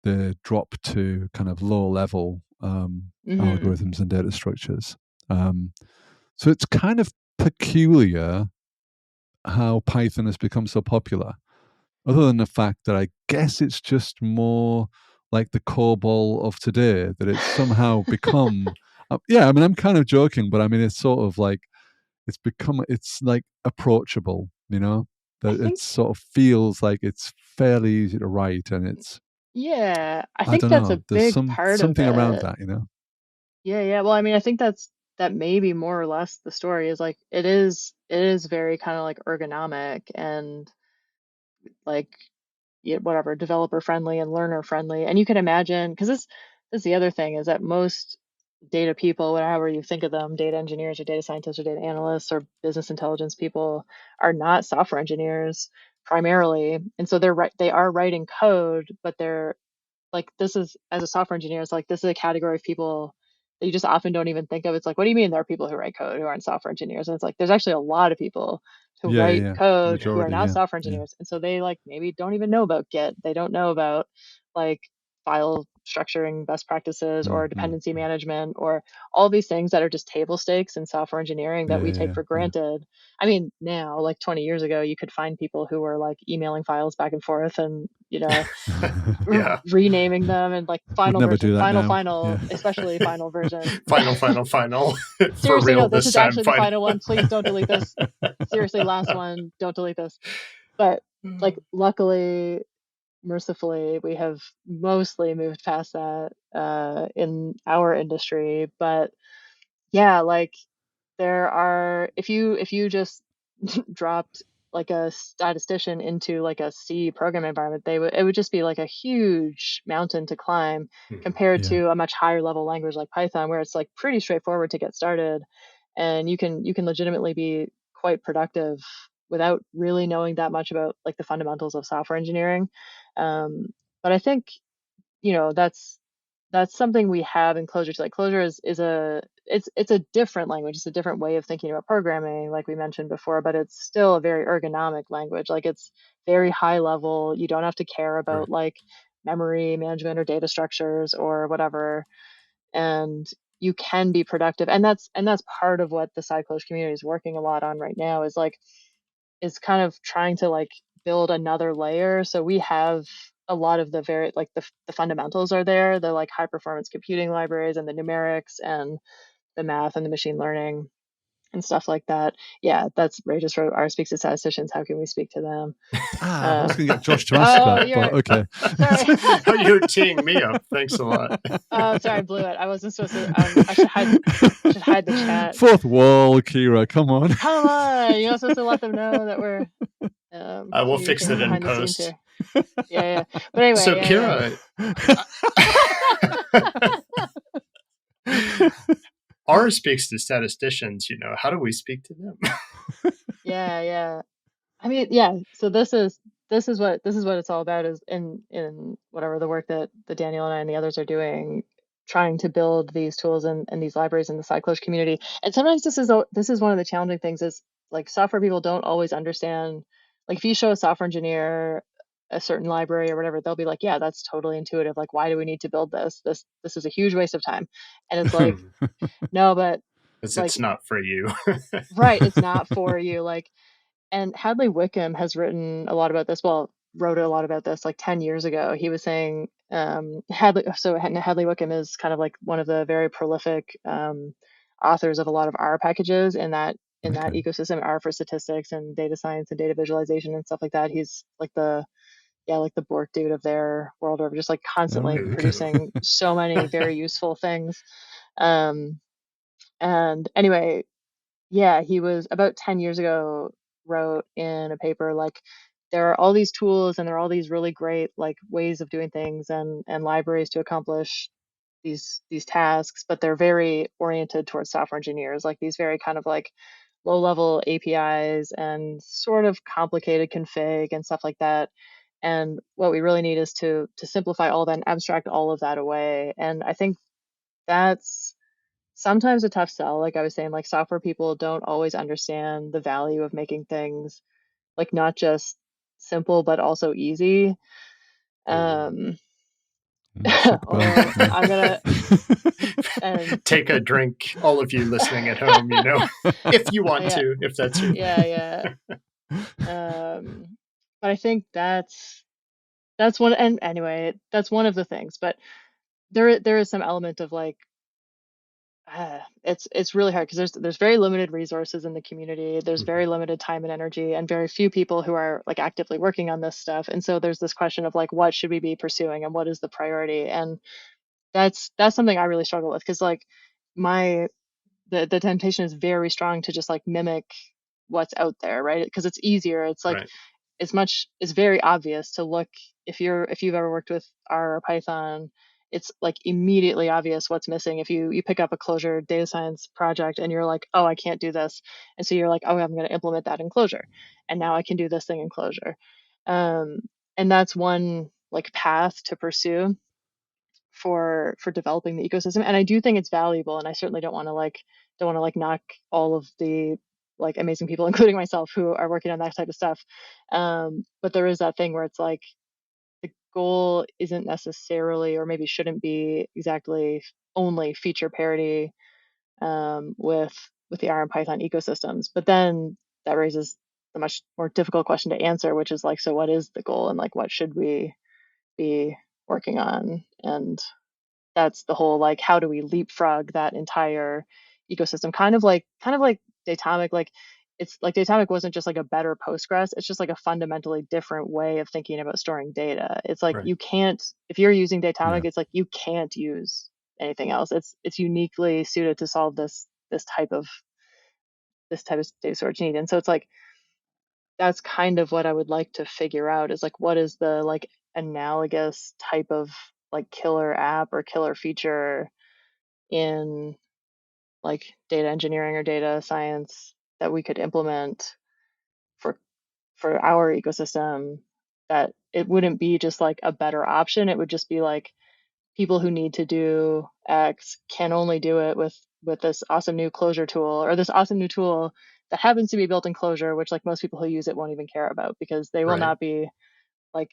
they drop to kind of low level algorithms and data structures. So it's kind of peculiar how Python has become so popular, other than the fact that I guess it's just more like the COBOL of today, that it's somehow become yeah, I mean, I'm kind of joking, but I mean, it's sort of like it's like approachable, that it sort of feels like it's fairly easy to write, and it's I I think don't that's know, a there's big part of something it. around that, Yeah, well, I mean, I think that may be more or less the story, is like it is very kind of like ergonomic and like whatever, developer friendly and learner friendly. And you can imagine, because this is the other thing, is that most data people, whatever you think of them, data engineers or data scientists or data analysts or business intelligence people, are not software engineers primarily. And so they are writing code, but they're like, this is, as a software engineer, it's like this is a category of people that you just often don't even think of. It's like, what do you mean there are people who write code who aren't software engineers? And it's like there's actually a lot of people who write code who are not software engineers. And so they like maybe don't even know about Git. They don't know about like file structuring best practices or dependency management or all these things that are just table stakes in software engineering that we take for granted. I mean, now, like 20 years ago, you could find people who were like emailing files back and forth and, renaming them and like final version, final, especially final version. Final. Seriously, no, this is time, actually the final one. Please don't delete this. Seriously, last one, don't delete this. But like, luckily, mercifully, we have mostly moved past that in our industry. But yeah, like there are, if you just dropped like a statistician into like a C programming environment, it would just be like a huge mountain to climb compared to a much higher level language like Python, where it's like pretty straightforward to get started, and you can legitimately be quite productive without really knowing that much about like the fundamentals of software engineering. But I think, that's something we have in Clojure too. Like Clojure is a it's a different language. It's a different way of thinking about programming, like we mentioned before, but it's still a very ergonomic language. Like it's very high level. You don't have to care about like memory management or data structures or whatever, and you can be productive. And that's part of what the Cyclosh community is working a lot on right now, is kind of trying to like build another layer. So we have a lot of the very like the fundamentals are there, the like high performance computing libraries and the numerics and the math and the machine learning and stuff like that. Yeah, that's Ray just wrote, R speaks to statisticians. How can we speak to them? I was going to get Josh to ask that, but okay. Sorry. You're teeing me up. Thanks a lot. Oh, sorry, I blew it. I wasn't supposed to. I should hide the chat. Fourth wall, Kira, come on. Come on, you're not supposed to let them know that we're. I will fix it in post. Yeah. But anyway. So Kira, R speaks to statisticians. How do we speak to them? Yeah. I mean, yeah. So this is what it's all about, is in whatever the work that Daniel and I and the others are doing, trying to build these tools and these libraries in the Cyclosh community. And sometimes this is one of the challenging things, is like software people don't always understand. Like if you show a software engineer a certain library or whatever, they'll be like, yeah, that's totally intuitive. Like, why do we need to build this? This is a huge waste of time. And it's like, no, but like, it's not for you. Right. It's not for you. Like, and Hadley Wickham has written a lot about this. Well, wrote a lot about this like 10 years ago. He was saying, Hadley Wickham is kind of like one of the very prolific authors of a lot of R packages in that ecosystem, R for statistics and data science and data visualization and stuff like that. He's like the Bork dude of their world, or just like constantly producing so many very useful things. And anyway, yeah, he was about 10 years ago wrote in a paper like, there are all these tools and there are all these really great like ways of doing things and libraries to accomplish these tasks, but they're very oriented towards software engineers, like these very kind of like low level APIs and sort of complicated config and stuff like that. And what we really need is to simplify all that and abstract all of that away. And I think that's sometimes a tough sell. Like I was saying, like software people don't always understand the value of making things like not just simple but also easy. I'm gonna take a drink, all of you listening at home, if you want to, if that's your but I think that's one, and anyway, that's one of the things. But there is some element of like, it's really hard because there's very limited resources in the community. There's very limited time and energy, and very few people who are like actively working on this stuff. And so there's this question of like, what should we be pursuing and what is the priority? And that's something I really struggle with, because like the temptation is very strong to just like mimic what's out there, right? Because it's easier. It's like it's very obvious to look, if you've ever worked with R or Python, it's like immediately obvious what's missing. If you pick up a Clojure data science project and you're like, oh, I can't do this, and so you're like, oh, I'm going to implement that in Clojure, and now I can do this thing in Clojure. And that's one like path to pursue for developing the ecosystem. And I do think it's valuable, and I certainly don't want to knock all of the like amazing people, including myself, who are working on that type of stuff. But there is that thing where it's like the goal isn't necessarily, or maybe shouldn't be exactly, only feature parity with the R and Python ecosystems. But then that raises the much more difficult question to answer, which is like, so what is the goal, and like what should we be working on? And that's the whole like, how do we leapfrog that entire ecosystem, kind of like Datomic. Like it's like Datomic wasn't just like a better Postgres, it's just like a fundamentally different way of thinking about storing data. It's like you can't, if you're using Datomic, it's like you can't use anything else. It's uniquely suited to solve this this type of data storage need. And so it's like, that's kind of what I would like to figure out, is like, what is the like analogous type of like killer app or killer feature in like data engineering or data science that we could implement for our ecosystem, that it wouldn't be just like a better option. It would just be like, people who need to do X can only do it with this awesome new Clojure tool, or this awesome new tool that happens to be built in Clojure, which like most people who use it won't even care about, because they will not be like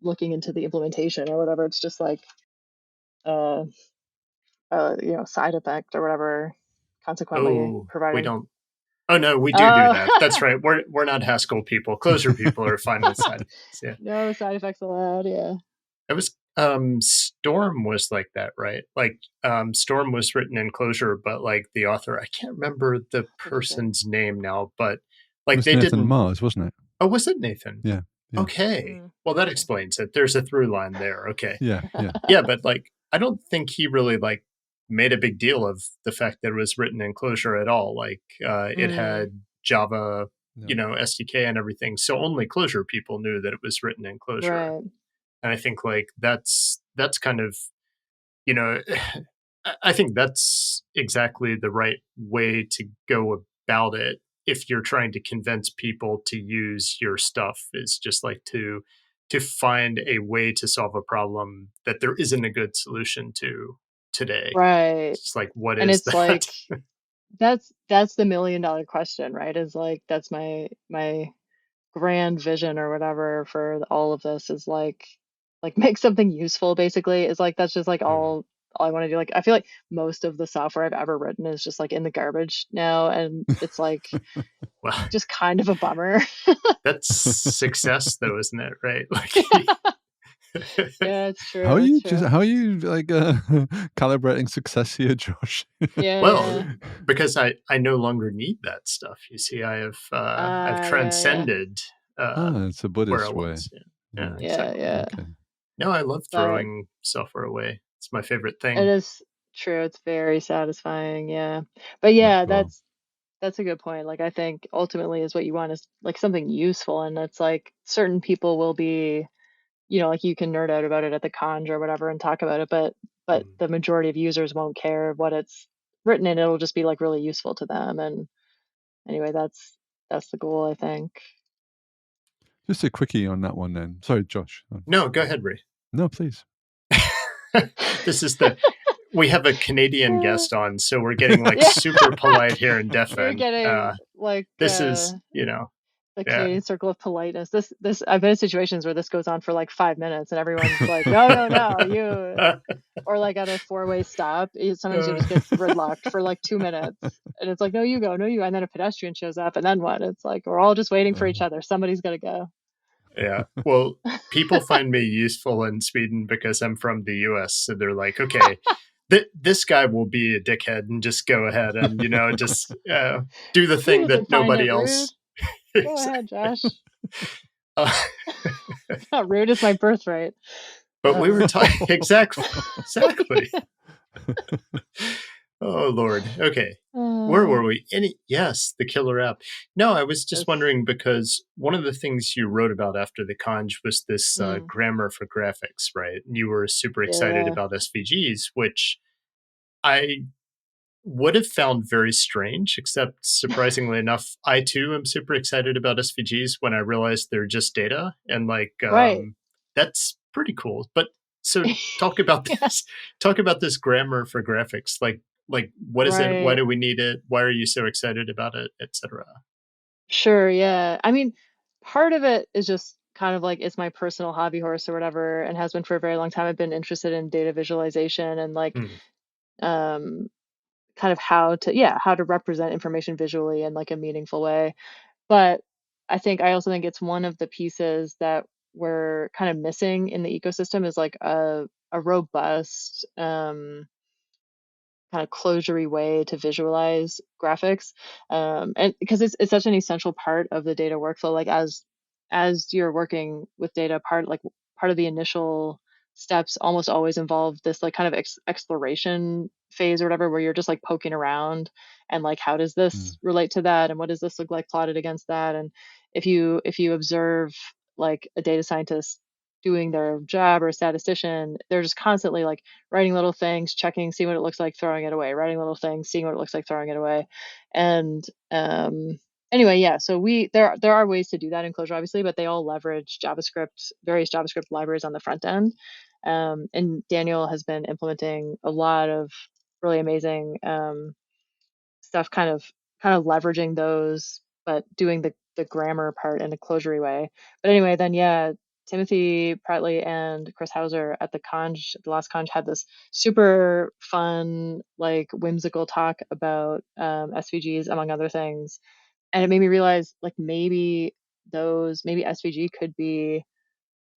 looking into the implementation or whatever. It's just like side effect or whatever, consequently providing. We don't. Oh no, we do that. That's right. We're not Haskell people. Clojure people are fine with side effects. Yeah. No side effects allowed. Yeah. It was Storm was like that, right? Like Storm was written in Clojure, but like the author, I can't remember the person's name now, but like it was they Nathan didn't. Mars, wasn't it? Oh, was it Nathan? Yeah. Okay. Well, that explains it. There's a through line there. Okay. Yeah. But like, I don't think he really like made a big deal of the fact that it was written in Clojure at all. Like it had Java, SDK and everything. So only Clojure people knew that it was written in Clojure. Right. And I think like that's kind of, I think that's exactly the right way to go about it. If you're trying to convince people to use your stuff, is just like to find a way to solve a problem that there isn't a good solution to today. Right. It's like, what and is it's that? Like, that's the $1 million question, right? Is like, that's my grand vision or whatever for all of this, is like make something useful, basically. Is like, that's just like all I want to do. Like, I feel like most of the software I've ever written is just like in the garbage now, and it's like well, just kind of a bummer. That's success though, isn't it? Right? Like yeah, it's true. How are you like calibrating success here, Josh? Well, because I no longer need that stuff. You see, I've transcended it's a Buddhist way. Yeah, exactly. Okay. No, I love throwing software away. It's my favorite thing. It is true. It's very satisfying. Yeah. But yeah, that's a good point. Like, I think ultimately is what you want is like something useful. And it's like certain people will be, like you can nerd out about it at the conj or whatever and talk about it, but the majority of users won't care what it's written in. It'll just be like really useful to them. And anyway, that's the goal, I think. Just a quickie on that one then. Sorry, Josh. No, go ahead, Ray. No, please. This is we have a Canadian guest on, so we're getting like super polite here and deafened. You're getting like this is, the Canadian circle of politeness. This I've been in situations where this goes on for like 5 minutes and everyone's like, no, you, or like at a 4-way stop. Sometimes you just get gridlocked for like 2 minutes, and it's like, no, you go, and then a pedestrian shows up, and then what? It's like we're all just waiting for each other. Somebody's gonna go. Yeah. Well, people find me useful in Sweden because I'm from the US. So they're like, okay, this guy will be a dickhead and just go ahead and, just do the thing that nobody else. Go ahead, Josh. It's not rude. It's my birthright. But we were talking. Exactly. Oh, Lord. Okay. Where were we? Yes, the killer app. No, I was just wondering because one of the things you wrote about after the conj was this grammar for graphics, right? And you were super excited about SVGs, which I would have found very strange, except surprisingly enough, I too am super excited about SVGs when I realized they're just data. And like, that's pretty cool. But so talk about this. Talk about this grammar for graphics. Like what is it? Why do we need it? Why are you so excited about it, etc.? Sure. Yeah. I mean, part of it is just kind of like it's my personal hobby horse or whatever, and has been for a very long time. I've been interested in data visualization and like kind of how to represent information visually in like a meaningful way. But I also think it's one of the pieces that we're kind of missing in the ecosystem, is like a robust kind of closure-y way to visualize graphics, and because it's such an essential part of the data workflow. Like as you're working with data, part of the initial steps almost always involve this like kind of exploration phase or whatever, where you're just like poking around and like how does this relate to that, and what does this look like plotted against that. And if you observe like a data scientist doing their job, or a statistician, they're just constantly like writing little things, checking, seeing what it looks like, throwing it away, writing little things, seeing what it looks like, throwing it away. And anyway, yeah, so there are ways to do that in Clojure, obviously, but they all leverage JavaScript, various JavaScript libraries on the front end. And Daniel has been implementing a lot of really amazing stuff, kind of leveraging those, but doing the grammar part in a Clojure way. But anyway, then yeah, Timothy Prattley and Chris Hauser at the last conj had this super fun, like whimsical talk about SVGs, among other things. And it made me realize like maybe SVG could be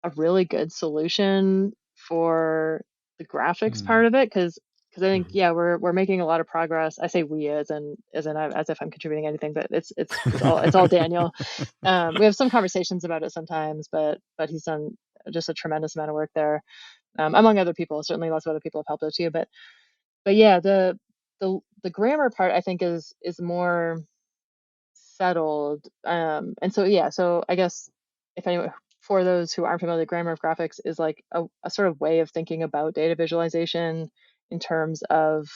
a really good solution for the graphics part of it, because I think yeah, we're making a lot of progress. I say we as if I'm contributing anything, but it's all Daniel. We have some conversations about it sometimes, but he's done just a tremendous amount of work there, among other people. Certainly lots of other people have helped out too, but yeah, the grammar part I think is more settled. And so yeah, so I guess if anyone, for those who aren't familiar, the grammar of graphics is like a sort of way of thinking about data visualization in terms of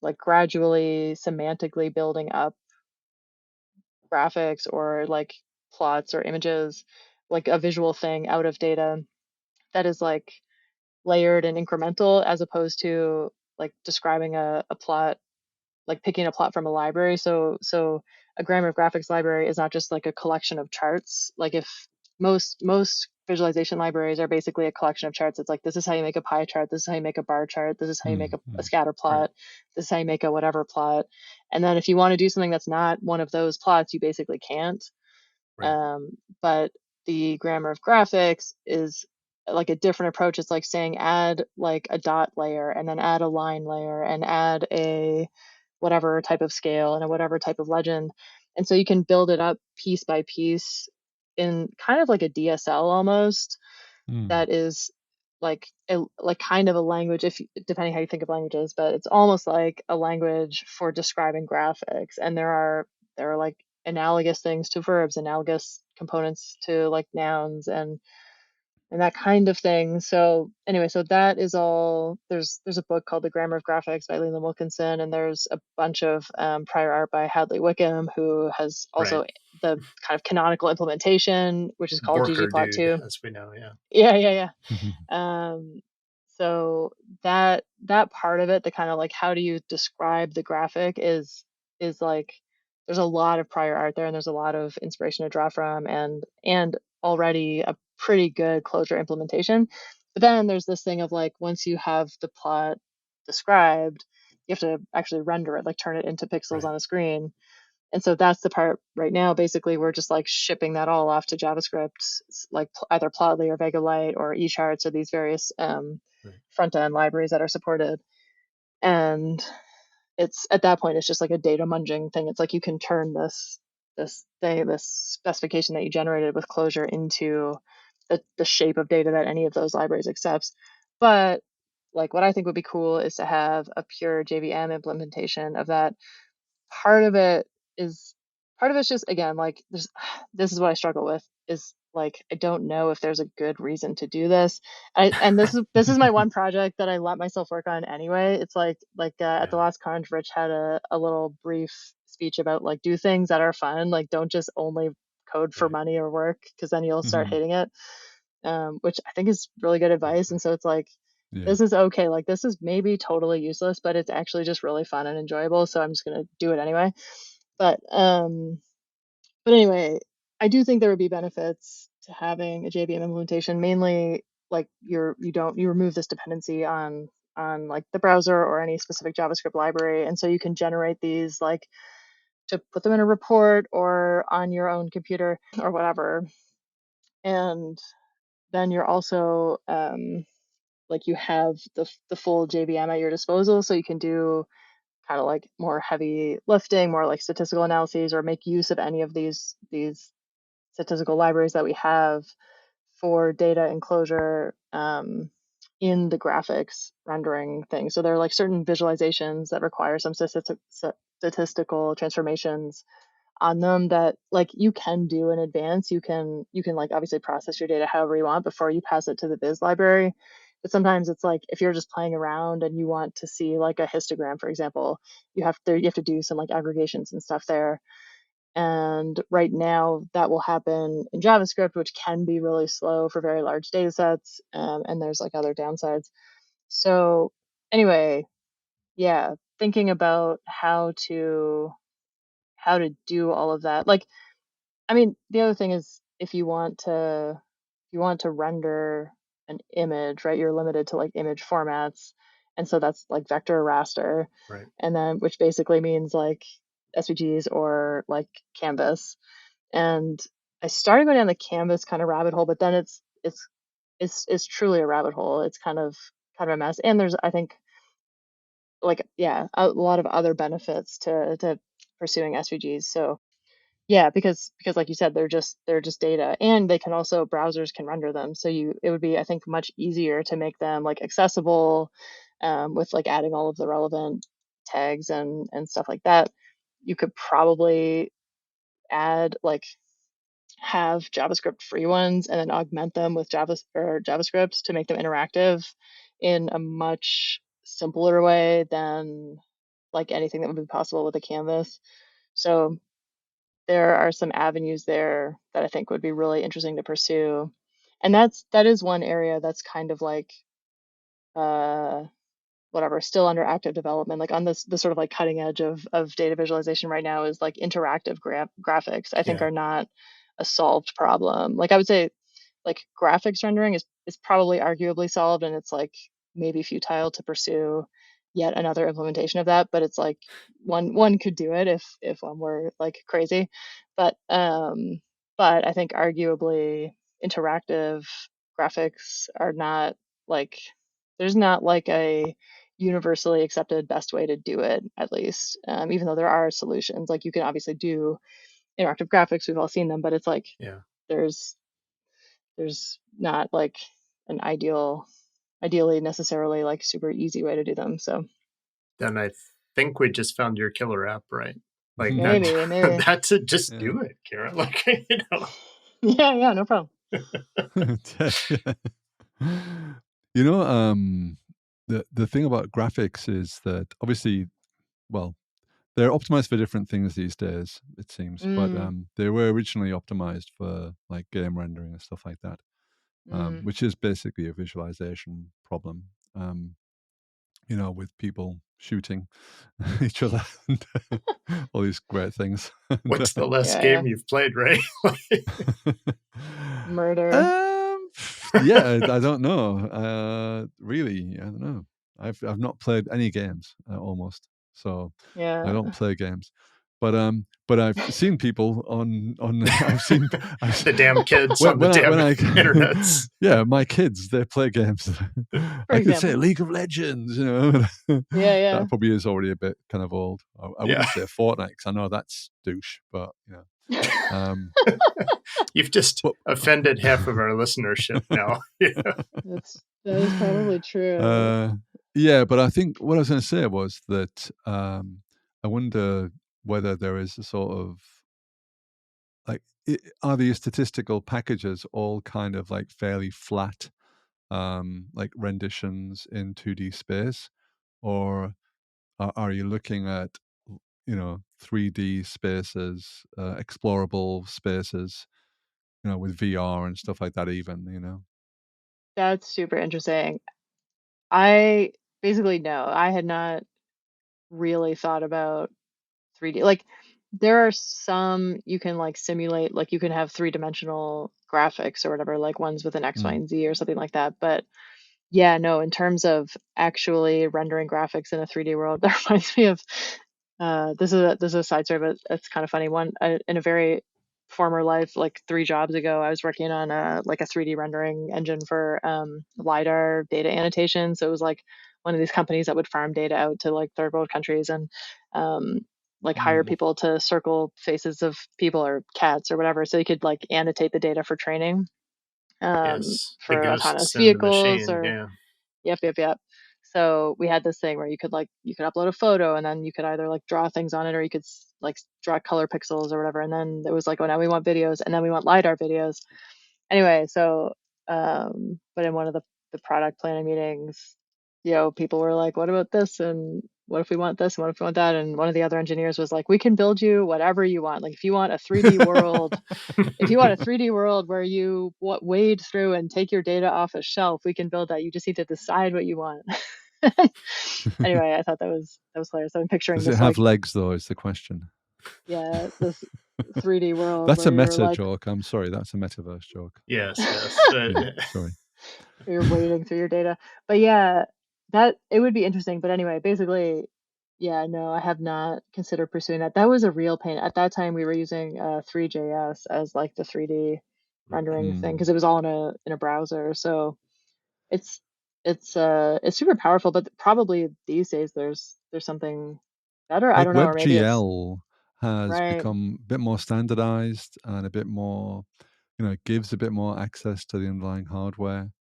like gradually semantically building up graphics or like plots or images, like a visual thing out of data that is like layered and incremental, as opposed to like describing a plot, like picking a plot from a library. So a grammar of graphics library is not just like a collection of charts. Like if most visualization libraries are basically a collection of charts. It's like, this is how you make a pie chart, this is how you make a bar chart, this is how you make a scatter plot, this is how you make a whatever plot. And then if you want to do something that's not one of those plots, you basically can't. But the grammar of graphics is like a different approach. It's like saying add like a dot layer, and then add a line layer, and add a whatever type of scale and a whatever type of legend. And so you can build it up piece by piece in kind of like a DSL almost, that is like kind of a language, if depending how you think of languages, but it's almost like a language for describing graphics. And there are like analogous things to verbs, analogous components to like nouns, and that kind of thing. So anyway, so that is all. There's a book called The Grammar of Graphics by Leland Wilkinson, and there's a bunch of prior art by Hadley Wickham, who has also the kind of canonical implementation, which is called ggplot2, as we know. Yeah. So that part of it, the kind of like how do you describe the graphic, is like there's a lot of prior art there, and there's a lot of inspiration to draw from, and already a pretty good Clojure implementation. But then there's this thing of like, once you have the plot described, you have to actually render it, like turn it into pixels on a screen. And so that's the part right now. Basically, we're just like shipping that all off to JavaScript, like either Plotly or Vega Lite or eCharts, or these various front end libraries that are supported. And it's at that point, it's just like a data munging thing. It's like you can turn this specification that you generated with Clojure into the shape of data that any of those libraries accepts. But like what I think would be cool is to have a pure JVM implementation of that. Part of it's just, again, like this is what I struggle with, is like I don't know if there's a good reason to do this. And this is my one project that I let myself work on anyway. It's like at the last conj, Rich had a little brief speech about like, do things that are fun, like don't just only code for money or work, because then you'll start hating it, which I think is really good advice. And so it's like, this is okay, like this is maybe totally useless, but it's actually just really fun and enjoyable, so I'm just gonna do it anyway. But anyway, I do think there would be benefits to having a JVM implementation, mainly like you remove this dependency on like the browser or any specific JavaScript library, and so you can generate these like to put them in a report or on your own computer or whatever. And then you're also like you have the full JVM at your disposal, so you can do kind of like more heavy lifting, more like statistical analyses, or make use of any of these statistical libraries that we have for data enclosure in the graphics rendering thing. So there are like certain visualizations that require some statistical transformations on them that like you can do in advance. You can like obviously process your data however you want before you pass it to the viz library. But sometimes it's like if you're just playing around and you want to see like a histogram, for example, you have to do some like aggregations and stuff there. And right now that will happen in JavaScript, which can be really slow for very large data sets. And there's like other downsides. So anyway, yeah, thinking about how to do all of that. Like, I mean, the other thing is if you want to render an image, right, you're limited to like image formats. And so that's like vector raster. Right. And then which basically means like SVGs or like canvas. And I started going down the canvas kind of rabbit hole, but then it's truly a rabbit hole. It's kind of a mess. And there's, I think, like, yeah, a lot of other benefits to pursuing SVGs. So yeah, because like you said, they're just data, and they can also, browsers can render them. So it would be, I think, much easier to make them like accessible, with like adding all of the relevant tags and stuff like that. You could probably add like have JavaScript free ones and then augment them with JavaScript to make them interactive in a much simpler way than like anything that would be possible with a canvas. So there are some avenues there that I think would be really interesting to pursue. And that is one area that's kind of like whatever, still under active development. Like on the sort of like cutting edge of data visualization right now is like interactive graphics, I think, are not a solved problem. Like I would say like graphics rendering is probably arguably solved, and it's like maybe futile to pursue yet another implementation of that, but it's like one could do it if one were like crazy. But I think arguably interactive graphics are not like, there's not like a universally accepted best way to do it, at least, even though there are solutions. Like you can obviously do interactive graphics, we've all seen them, but it's like there's not like an ideally necessarily like super easy way to do them. So then I think we just found your killer app, right? Like maybe that's it. Just do it, Kira. Like, you know. Yeah, no problem. You know, the thing about graphics is that obviously, well, they're optimized for different things these days, it seems, but they were originally optimized for like game rendering and stuff like that, which is basically a visualization problem. You know, with people shooting each other and all these great things. What's the last game you've played, Ray? Murder. Yeah, I don't know. Really, I don't know. I've not played any games almost, so yeah, I don't play games. But I've seen people on I've seen the damn kids on the damn internets. Yeah, my kids, they play games. I could say League of Legends, you know. Yeah. That probably is already a bit kind of old. I wouldn't say Fortnite because I know that's douche, but you know. You've just offended half of our listenership now. That is probably true. Yeah, but I think what I was going to say was that I wonder whether there is a sort of like, are these statistical packages all kind of like fairly flat, like renditions in 2D space, or are you looking at, you know, 3D spaces, explorable spaces, you know, with VR and stuff like that, even, you know? That's super interesting. I basically no, I had not really thought about 3D. Like there are some you can like simulate, like you can have three-dimensional graphics or whatever, like ones with an X, Y, and Z or something like that. But yeah, no, in terms of actually rendering graphics in a 3D world, that reminds me of this is a side story, but it's kind of funny. One in a very former life, like 3 jobs ago, I was working on like a 3D rendering engine for LiDAR data annotation. So it was like one of these companies that would farm data out to like third world countries and like hire people to circle faces of people or cats or whatever, so you could like annotate the data for training Yes, for the autonomous ghosts in the vehicles machine. or Yeah. Yep. So we had this thing where you could upload a photo, and then you could either like draw things on it, or you could like draw color pixels or whatever. And then it was like, oh, now we want videos, and then we want LiDAR videos. Anyway, so but in one of the product planning meetings, people were like, what about this, and what if we want this, and what if we want that? And one of the other engineers was like, we can build you whatever you want. Like if you want a 3D world, where you wade through and take your data off a shelf, we can build that. You just need to decide what you want. Anyway, I thought that was hilarious. I'm picturing Does this. It have legs though? Is the question. Yeah, this 3D world. That's a meta joke. I'm sorry, that's a metaverse joke. Yes. Yeah, sorry. You're wading through your data, but yeah, that it would be interesting. But anyway, basically, yeah, no, I have not considered pursuing that. That was a real pain. At that time, we were using 3JS as like the 3D rendering thing, because it was all in a browser. So it's super powerful, but probably these days there's something better. I don't know, or maybe it's WebGL has become a bit more standardized and a bit more, it gives a bit more access to the underlying hardware.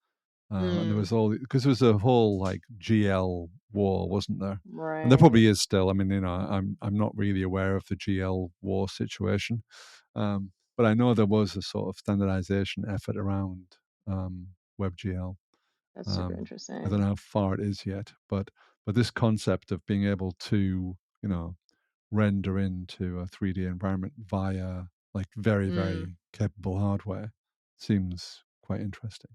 And there was because there was a whole like GL war, wasn't there? Right. And there probably is still. I mean, I'm not really aware of the GL war situation, but I know there was a sort of standardization effort around WebGL. That's super interesting. I don't know how far it is yet, but this concept of being able to, render into a 3D environment via like very, very capable hardware seems quite interesting.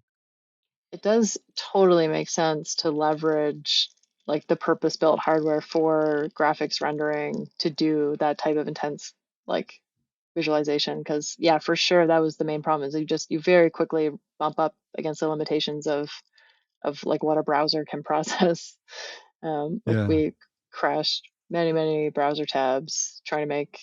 It does totally make sense to leverage like the purpose-built hardware for graphics rendering to do that type of intense like visualization, because yeah, for sure that was the main problem, is you very quickly bump up against the limitations of like what a browser can process. We crashed many browser tabs trying to make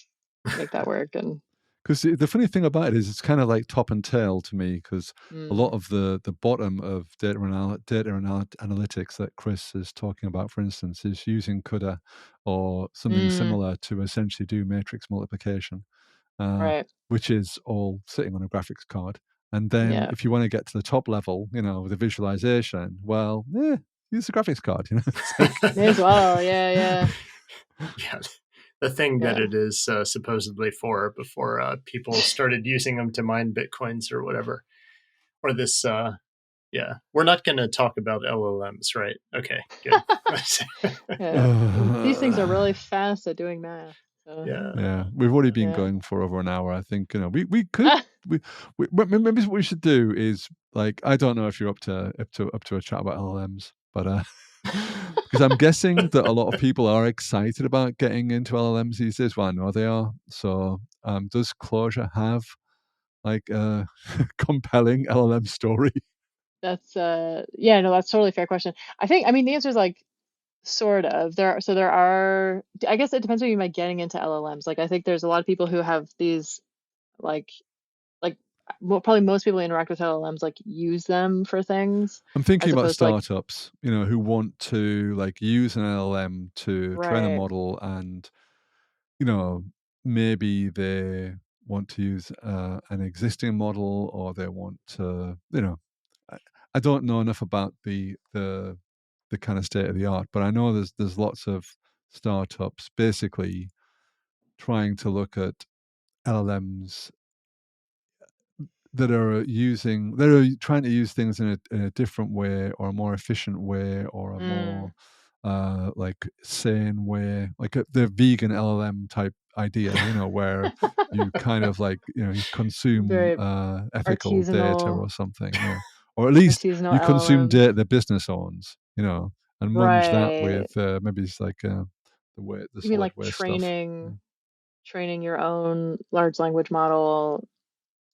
that work. And because the funny thing about it is it's kind of like top and tail to me, because a lot of the bottom of data analytics that Chris is talking about, for instance, is using CUDA or something similar to essentially do matrix multiplication, which is all sitting on a graphics card. And then if you want to get to the top level, with the visualization, well, use the graphics card. May as well. Yeah. The thing that it is supposedly for before people started using them to mine Bitcoins or whatever. Or this, we're not going to talk about LLMs, right? Okay, good. These things are really fast at doing math. So. Yeah, we've already been going for over an hour. I think we could. Maybe what we should do is, like, I don't know if you're up to a chat about LLMs, but because I'm guessing that a lot of people are excited about getting into LLMs these days. Well, I know they are. So, does Clojure have like a compelling LLM story? That's that's totally a fair question. I mean the answer is like sort of. There are, I guess it depends what you mean by getting into LLMs. Like I think there's a lot of people who have these probably most people who interact with LLMs like use them for things. I'm thinking about startups, who want to like use an LLM to train a model, and maybe they want to use an existing model, or they want to, I don't know enough about the kind of state of the art, but I know there's lots of startups basically trying to look at LLMs that are trying to use things in a different way, or a more efficient way, or a more like sane way, like the vegan LLM type idea, where you kind of like you consume ethical data or something, or at least you consume data the business owns, and munge that with maybe it's like the solid waste stuff. Training your own large language model,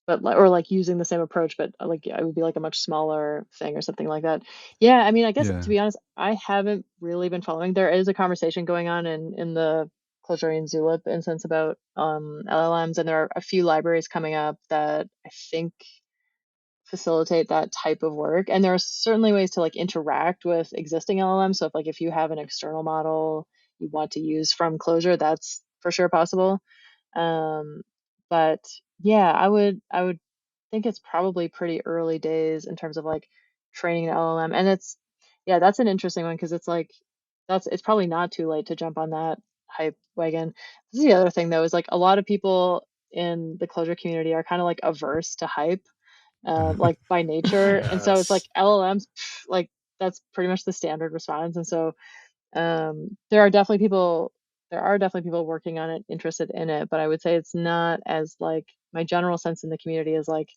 but or like using the same approach, but like it would be like a much smaller thing or something like that. Yeah, I mean, I guess to be honest, I haven't really been following. There is a conversation going on in the Clojurian Zulip instance about LLMs, and there are a few libraries coming up that I think facilitate that type of work. And there are certainly ways to like interact with existing LLMs. So if you have an external model you want to use from Clojure, that's for sure possible. But yeah, I would think it's probably pretty early days in terms of like training an LLM. And Yeah, that's an interesting one because it's like it's probably not too late to jump on that hype wagon. This is the other thing though, is like a lot of people in the closure community are kind of like averse to hype, like by nature. And so it's like LLMs, like that's pretty much the standard response. And so there are definitely people working on it, interested in it, but I would say it's not as like my general sense in the community is like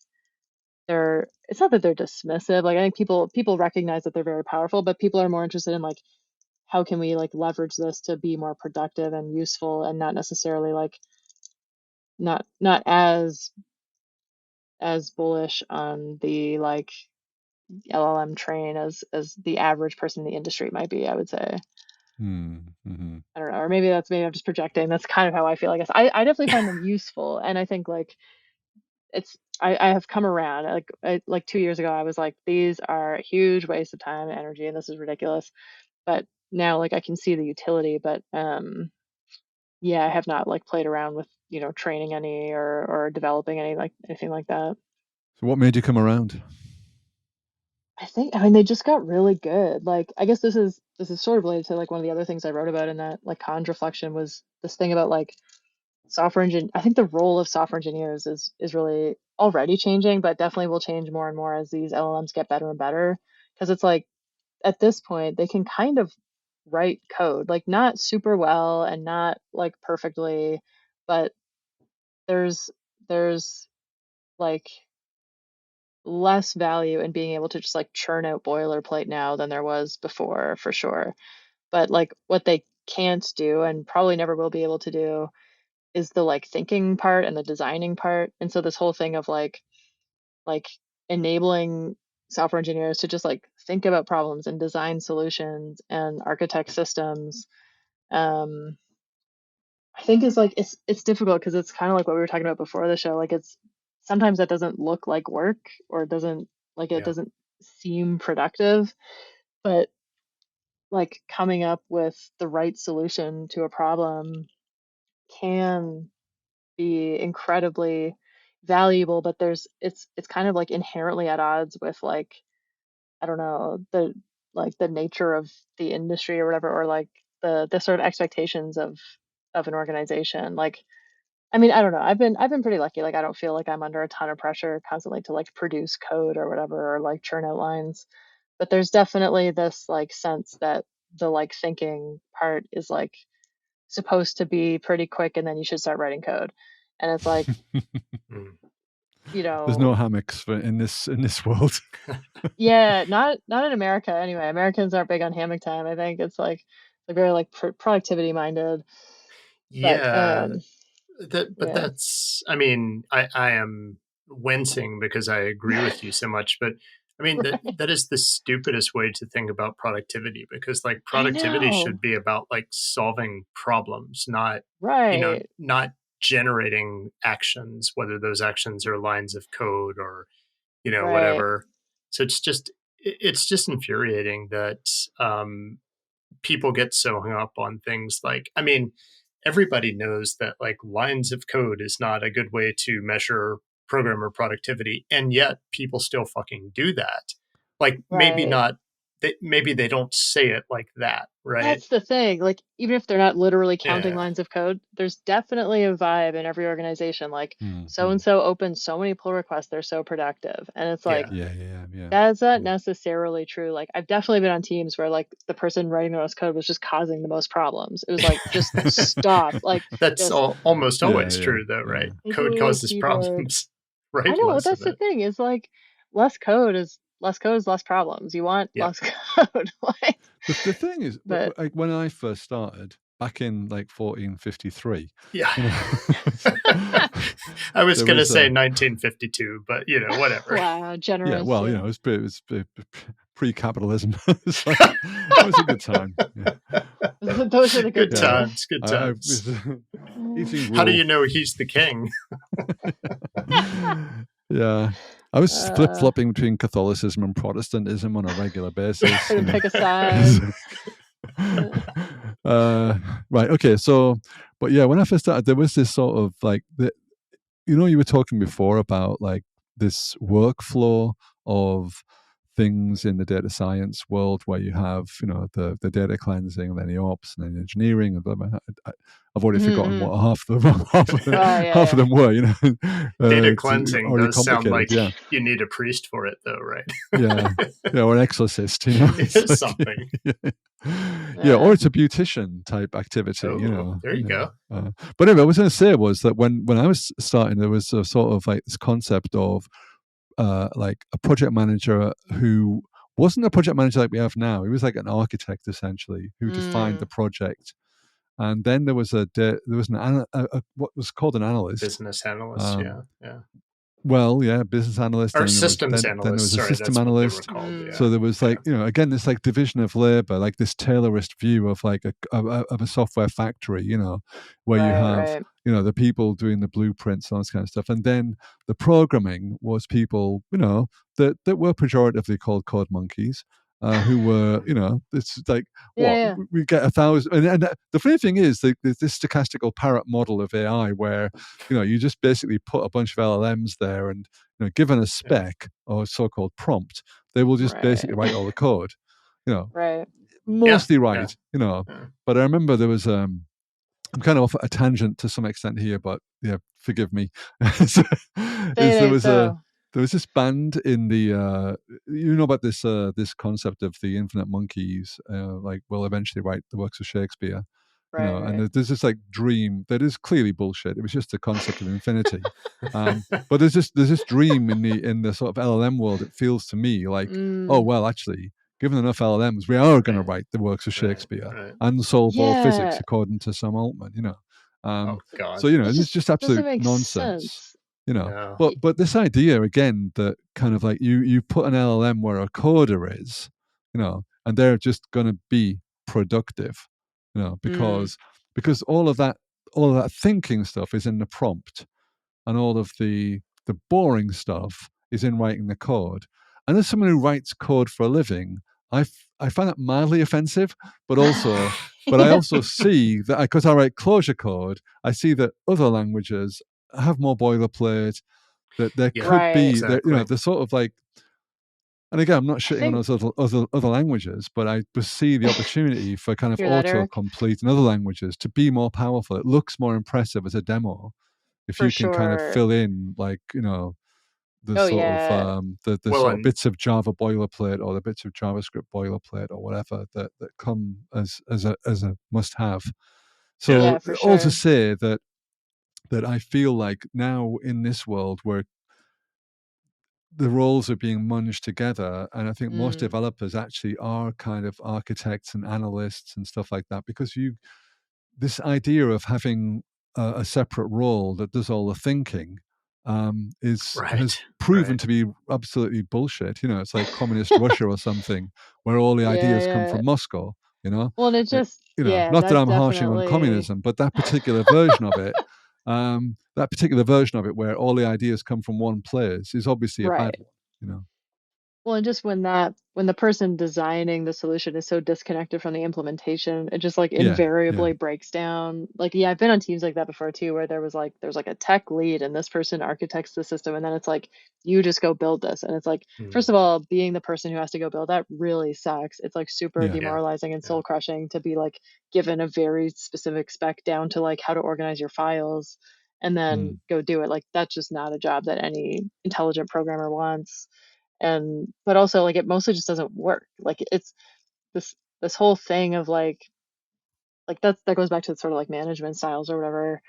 it's not that they're dismissive. Like I think people recognize that they're very powerful, but people are more interested in like how can we like leverage this to be more productive and useful, and not necessarily like not as bullish on the like LLM train as the average person in the industry might be, I would say. Mm-hmm. I don't know, or maybe I'm just projecting. That's kind of how I feel. I guess I definitely find them useful, and I think like I have come around. Like 2 years ago, I was like, these are a huge waste of time and energy, and this is ridiculous. But now, like, I can see the utility. But yeah, I have not like played around with training any or developing anything like that. So, what made you come around? I mean, they just got really good. Like, I guess this is sort of related to like one of the other things I wrote about in that like Khan's reflection was this thing about like I think the role of software engineers is really already changing, but definitely will change more and more as these LLMs get better and better. Because it's like at this point they can kind of write code, like not super well and not like perfectly, but there's like less value in being able to just like churn out boilerplate now than there was before, for sure. But like what they can't do and probably never will be able to do is the like thinking part and the designing part. And so this whole thing of like enabling software engineers to just like think about problems and design solutions and architect systems, I think is like it's difficult because it's kind of like what we were talking about before the show. Like it's sometimes that doesn't look like work, or it doesn't seem productive, but like coming up with the right solution to a problem can be incredibly valuable. But it's kind of like inherently at odds with like, I don't know, the nature of the industry or whatever, or like the sort of expectations of an organization. Like, I mean, I don't know. I've been pretty lucky. Like I don't feel like I'm under a ton of pressure constantly to like produce code or whatever, or like churn out lines. But there's definitely this like sense that the like thinking part is like supposed to be pretty quick, and then you should start writing code. And it's like, there's no hammocks in this world. Yeah, not in America anyway. Americans aren't big on hammock time. I think it's like they're very like productivity minded. Yeah, but that's. I mean, I am wincing because I agree with you so much, but I mean that is the stupidest way to think about productivity, because like productivity should be about like solving problems, not not generating actions, whether those actions are lines of code or whatever. So it's just infuriating that people get so hung up on things like, I mean, everybody knows that like lines of code is not a good way to measure programmer productivity, and yet people still fucking do that. Like maybe not, maybe they don't say it like that, right? That's the thing. Like even if they're not literally counting lines of code, there's definitely a vibe in every organization. Like so and so opened so many pull requests, they're so productive, and it's like that's not necessarily true. Like I've definitely been on teams where like the person writing the most code was just causing the most problems. It was like just stop. Like that's almost always true though, right? Code causes problems. Right. I know, that's the thing. Is like less code is less problems. You want less code. Like the thing is, like when I first started back in like 1453. I was going to say 1952, but whatever. Wow, generous. Yeah, well, it was pre-capitalism. It was a good time. Those are the good times. Good times. How do you know he's the king? Yeah. I was flip-flopping between Catholicism and Protestantism on a regular basis. Pick a side. Right. Okay. So, but yeah, when I first started, there was this sort of like you were talking before about like this workflow of things in the data science world where you have, the data cleansing and then the ops and then engineering and blah, blah, blah. I've already forgotten what half of them were. Data cleansing does sound like you need a priest for it, though, right? Or an exorcist. It is something. Or it's a beautician type activity. There you go. But anyway, what I was going to say was that when I was starting, there was a sort of like this concept of like a project manager who wasn't a project manager like we have now. He was like an architect essentially who defined the project. And then there was what was called an analyst, business analyst. Business analyst, or systems analyst. Then there was a system analyst. Called, So there was like again this like division of labor, like this Taylorist view of like of a software factory, where you have the people doing the blueprints and all this kind of stuff, and then the programming was people that were pejoratively called code monkeys. Who were, it's like, we get 1,000. And the funny thing is, there's this stochastical parrot model of AI where, you just basically put a bunch of LLMs there and, given a spec or so-called prompt, they will just basically write all the code, mostly right. But I remember there was, I'm kind of off at a tangent to some extent here, but forgive me. There was this band in the about this concept of the infinite monkeys like will eventually write the works of Shakespeare, and there's this like dream that is clearly bullshit. It was just the concept of infinity, but there's this dream in the sort of LLM world. It feels to me like actually, given enough LLMs, we are going to write the works of Shakespeare and solve all physics according to Sam Altman. Oh God! So it's just absolute nonsense. But this idea again that kind of like you put an LLM where a coder is, and they're just going to be productive, because all of that thinking stuff is in the prompt, and all of the boring stuff is in writing the code. And as someone who writes code for a living, I find that mildly offensive, but I also see that because I write Clojure code, I see that other languages have more boilerplate, that there could be, they're sort of like, and again, I'm not shitting on those other languages, but I see the opportunity for kind of autocomplete in other languages to be more powerful. It looks more impressive as a demo if you can kind of fill in like, the sort of bits of Java boilerplate or the bits of JavaScript boilerplate or whatever that come as a must have. So all to say that I feel like now in this world where the roles are being munged together, and I think most developers actually are kind of architects and analysts and stuff like that, because this idea of having a separate role that does all the thinking has proven to be absolutely bullshit. It's like communist Russia or something, where all the ideas come from Moscow. Well, and it just not that I'm harshing on communism, but that particular version of it. Where all the ideas come from one place is obviously a bad one, Well, and just when the person designing the solution is so disconnected from the implementation, it just like invariably breaks down. Like, I've been on teams like that before too, where there's like a tech lead and this person architects the system, and then it's like, you just go build this. And it's like, first of all, being the person who has to go build that really sucks. It's like super demoralizing and soul crushing to be like given a very specific spec down to like how to organize your files and then go do it. Like, that's just not a job that any intelligent programmer wants. But also like it mostly just doesn't work. Like it's this whole thing of like that goes back to sort of like management styles or whatever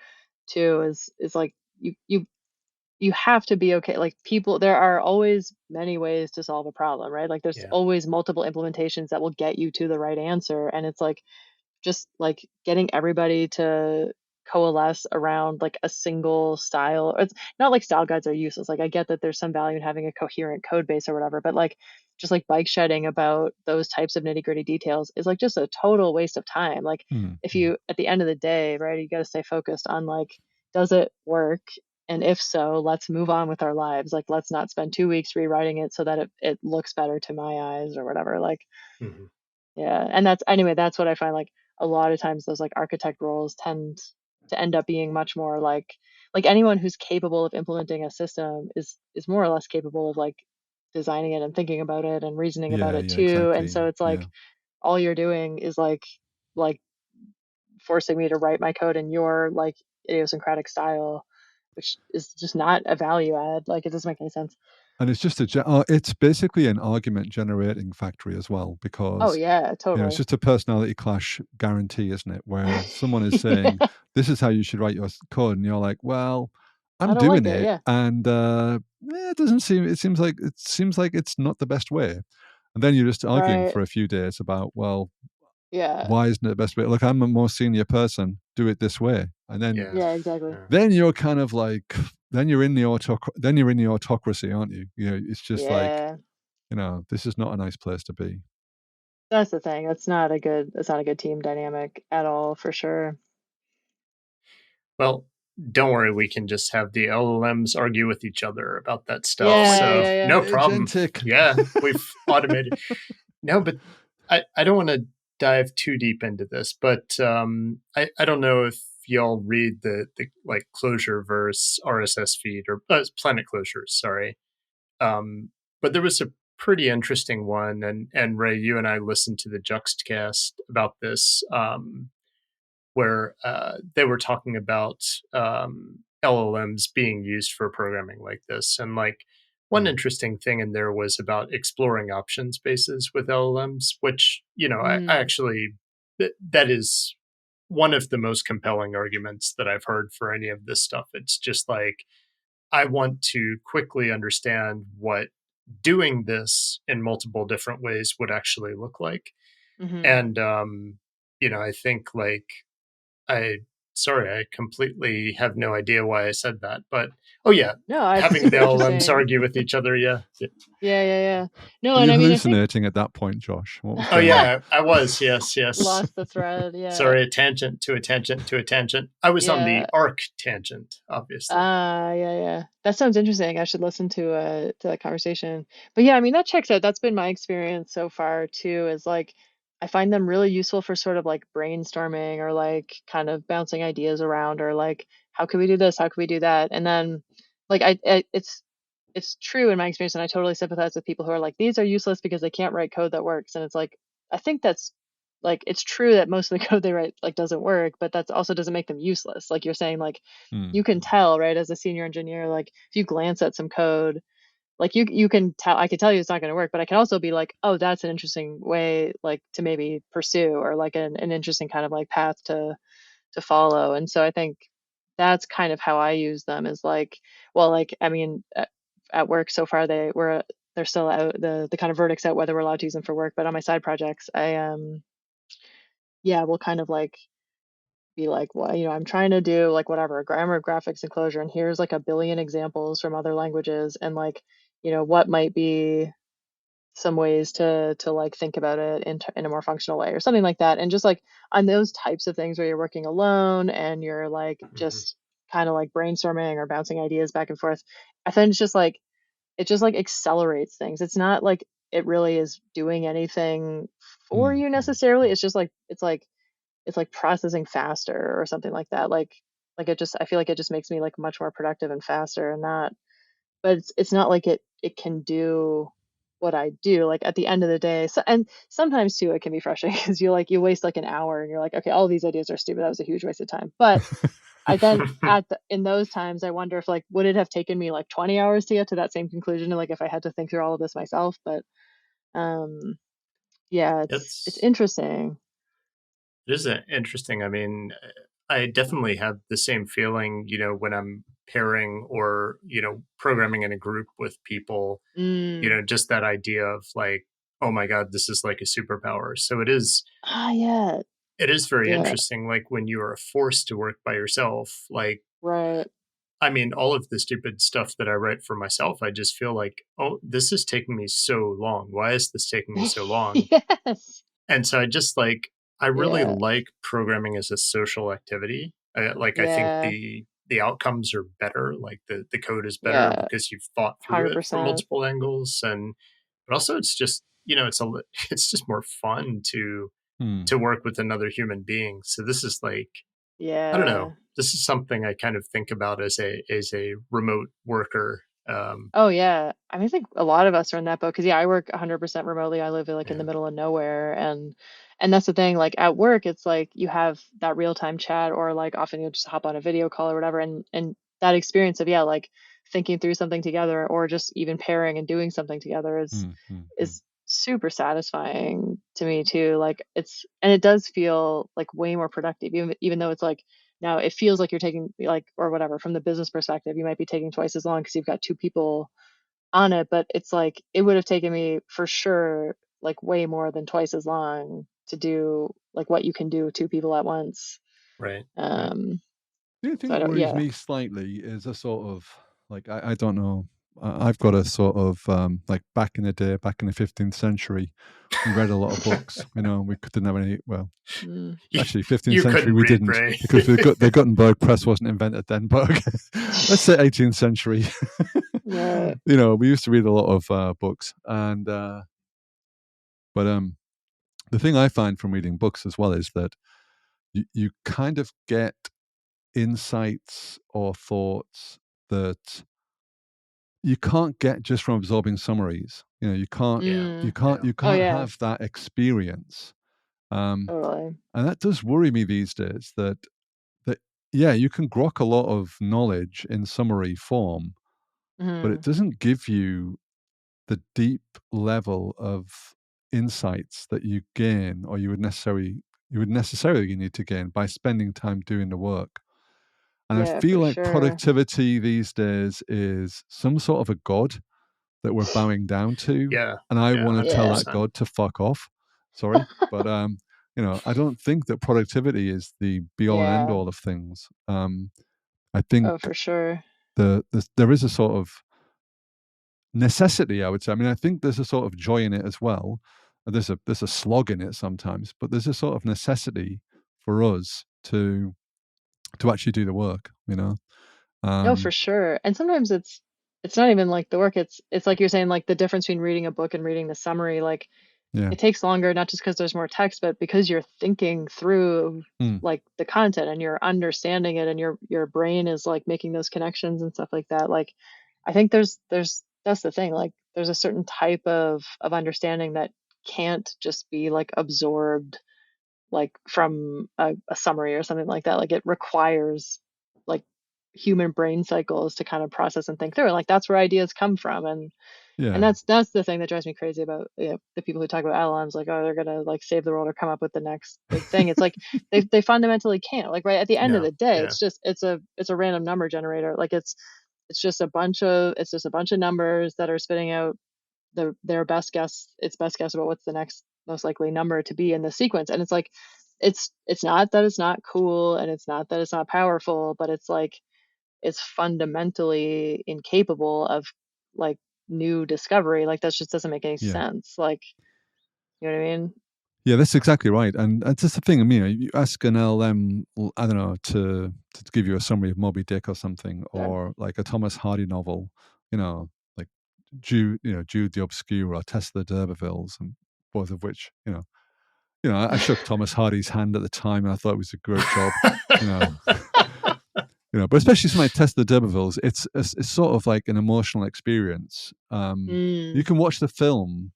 too, is like you have to be okay. Like there are always many ways to solve a problem, right? Like there's always multiple implementations that will get you to the right answer, and it's like just like getting everybody to coalesce around like a single style. It's not like style guides are useless. Like I get that there's some value in having a coherent code base or whatever, but like just like bike shedding about those types of nitty-gritty details is like just a total waste of time. Like if you, at the end of the day, right, you got to stay focused on like, does it work? And if so, let's move on with our lives. Like, let's not spend 2 weeks rewriting it so that it looks better to my eyes or whatever. Like, and that's what I find. Like a lot of times those like architect roles tend to end up being much more like anyone who's capable of implementing a system is more or less capable of like designing it and thinking about it and reasoning about Yeah, it yeah, too. And exactly. so it's like all you're doing is like forcing me to write my code in your like idiosyncratic style, which is just not a value add. Like it doesn't make any sense. And it's just it's basically an argument generating factory as well, Oh because yeah, it's totally. just a personality clash guarantee, isn't it? Where someone is saying, Yeah. this is how you should write your code, and you're like, well, I'm I don't doing like it. it, Yeah. and it doesn't seem. It seems like it's not the best way. And then you're just arguing Right. for a few days about, well, Yeah. why isn't it the best way? Look, I'm a more senior person. Do it this way, and then Yeah, exactly. then you're kind of like, then you're in the autocracy, aren't you? You know, it's just like, Yeah. this is not a nice place to be. That's the thing. It's not a good team dynamic at all, for sure. Well, don't worry, we can just have the LLMs argue with each other about that stuff. Yeah, so yeah. no problem. Agentic. Yeah, we've automated. No, but I don't want to dive too deep into this, but I don't know if y'all read the like closure versus RSS feed or planet closures, sorry. But there was a pretty interesting one, and Ray, you and I listened to the Juxtcast about this, where they were talking about LLMs being used for programming like this. And like one interesting thing in there was about exploring option spaces with LLMs, which, I actually, that is one of the most compelling arguments that I've heard for any of this stuff. It's just like, I want to quickly understand what doing this in multiple different ways would actually look like. And, I think like, I completely have no idea why I said that, but yeah, No, it's having the super LLMs interesting. argue with each other, yeah. Yeah. No, Were and you I mean, I think hallucinating at that point, Josh? What was Oh going on? yeah, I was. Yes. lost the thread. Yeah. Sorry, a tangent to a tangent to a tangent. I was on the Yeah. arc tangent, obviously. Yeah. That sounds interesting. I should listen to that conversation. But yeah, I mean, that checks out. That's been my experience so far too, is like I find them really useful for sort of like brainstorming or like kind of bouncing ideas around or like how could we do this? How could we do that? And then like it's true in my experience, and I totally sympathize with people who are like, these are useless because they can't write code that works. And it's like, I think that's like, it's true that most of the code they write like doesn't work, but that's also doesn't make them useless. Like you're saying, like you can tell, right, as a senior engineer, like if you glance at some code, like you can tell, I can tell you it's not going to work, but I can also be like, oh, that's an interesting way like to maybe pursue, or like an interesting kind of like path to follow. And so I think that's kind of how I use them, is like, well, like I mean at work so far they're still out, the kind of verdicts out whether we're allowed to use them for work, but on my side projects I yeah, we'll kind of like be like, well, I'm trying to do like whatever grammar, graphics, and closure, and here's like a billion examples from other languages, and like, what might be some ways to like think about it in a more functional way or something like that. And just like on those types of things where you're working alone and you're like just kind of like brainstorming or bouncing ideas back and forth, I think it's just like it just like accelerates things. It's not like it really is doing anything for you necessarily. It's just like it's like processing faster or something like that. Like it just, I feel like it just makes me like much more productive and faster, and not, but it's not like it can do what I do like at the end of the day. So, and sometimes too it can be frustrating because you waste like an hour and you're like, okay, all these ideas are stupid, that was a huge waste of time. But I then in those times I wonder if like would it have taken me like 20 hours to get to that same conclusion, like if I had to think through all of this myself. But um yeah, it's It's interesting. It is interesting. I mean, I definitely have the same feeling, when I'm pairing or, programming in a group with people, just that idea of like, oh my God, this is like a superpower. So Yeah. it is very Yeah. interesting. Like when you are forced to work by yourself, like, Right. I mean, all of the stupid stuff that I write for myself, I just feel like, oh, this is taking me so long. Why is this taking me so long? Yes. And so I really Yeah. like programming as a social activity. I think Yeah. the outcomes are better. Like the code is better Yeah. because you've thought through it from 100%. multiple angles, and but also it's just it's just more fun to work with another human being. So this is like, I don't Yeah. know. This is something I kind of think about as a remote worker. Oh yeah. I mean, I think a lot of us are in that boat because yeah, I work 100% remotely. I live like in the middle of nowhere, and that's the thing. Like at work, it's like you have that real time chat, or like often you'll just hop on a video call or whatever, and that experience of yeah, like thinking through something together, or just even pairing and doing something together is super satisfying to me too. Like it does feel like way more productive, even though it's like now it feels like you're taking like or whatever from the business perspective, you might be taking twice as long because you've got two people on it, but it's like it would have taken me for sure like way more than twice as long to do like what you can do with two people at once. Right. Um The only thing so I that don't worries yeah. me slightly is a sort of like I don't know. I've got a sort of like back in the day, back in the 15th century, we read a lot of books. You know, we didn't have any. Well, actually, 15th You century couldn't we read, didn't Ray. because the Gutenberg press wasn't invented then. But let's say 18th century. Right. You know, we used to read a lot of books, and but the thing I find from reading books as well is that you kind of get insights or thoughts that you can't get just from absorbing summaries. You know, you can't Oh yeah. have that experience. Totally. And that does worry me these days that yeah, you can grok a lot of knowledge in summary form, but it Hmm. doesn't give you the deep level of insights that you gain or you would necessarily need to gain by spending time doing the work. And I Yeah, feel for like sure. productivity these days is some sort of a god that we're bowing down to, Yeah. and I Yeah. want to tell that 100%. god to fuck off. Sorry, but you know, I don't think that productivity is the be all and end Yeah. all of things. I think Oh, for sure. there is a sort of necessity, I would say. I mean, I think there's a sort of joy in it as well. There's a slog in it sometimes, but there's a sort of necessity for us to actually do the work. You know, No, for um, sure. And sometimes it's not even like the work, it's like you're saying like the difference between reading a book and reading the summary, like yeah, it takes longer not just because there's more text, but because you're thinking through mm, like the content and you're understanding it and your brain is like making those connections and stuff like that. Like I think there's that's the thing. Like there's a certain type of understanding that can't just be like absorbed like from a summary or something like that. Like it requires like human brain cycles to kind of process and think through. And like that's where ideas come from. And yeah, that's the thing that drives me crazy about the people who talk about LLMs, like, oh, they're gonna like save the world or come up with the next big thing. It's like they fundamentally can't. Like right at the end of No. the day, Yeah. it's just it's a random number generator. Like it's just a bunch of numbers that are spitting out their best guess, its best guess about what's the next most likely number to be in the sequence. And it's like it's not that it's not cool and it's not that it's not powerful, but it's like it's fundamentally incapable of like new discovery. Like that just doesn't make any yeah. sense. Like, you know what I mean? Yeah, that's exactly right, and that's just the thing. I mean, you ask an LLM, I don't know, to give you a summary of Moby Dick or something, Yeah. or like a Thomas Hardy novel, you know, like Jude the Obscure or Tesla d'Urbervilles, and both of which, I shook Thomas Hardy's hand at the time, and I thought it was a great job, you know, but especially something like Tesla d'Urbervilles, it's sort of like an emotional experience. You Mm, can watch the film,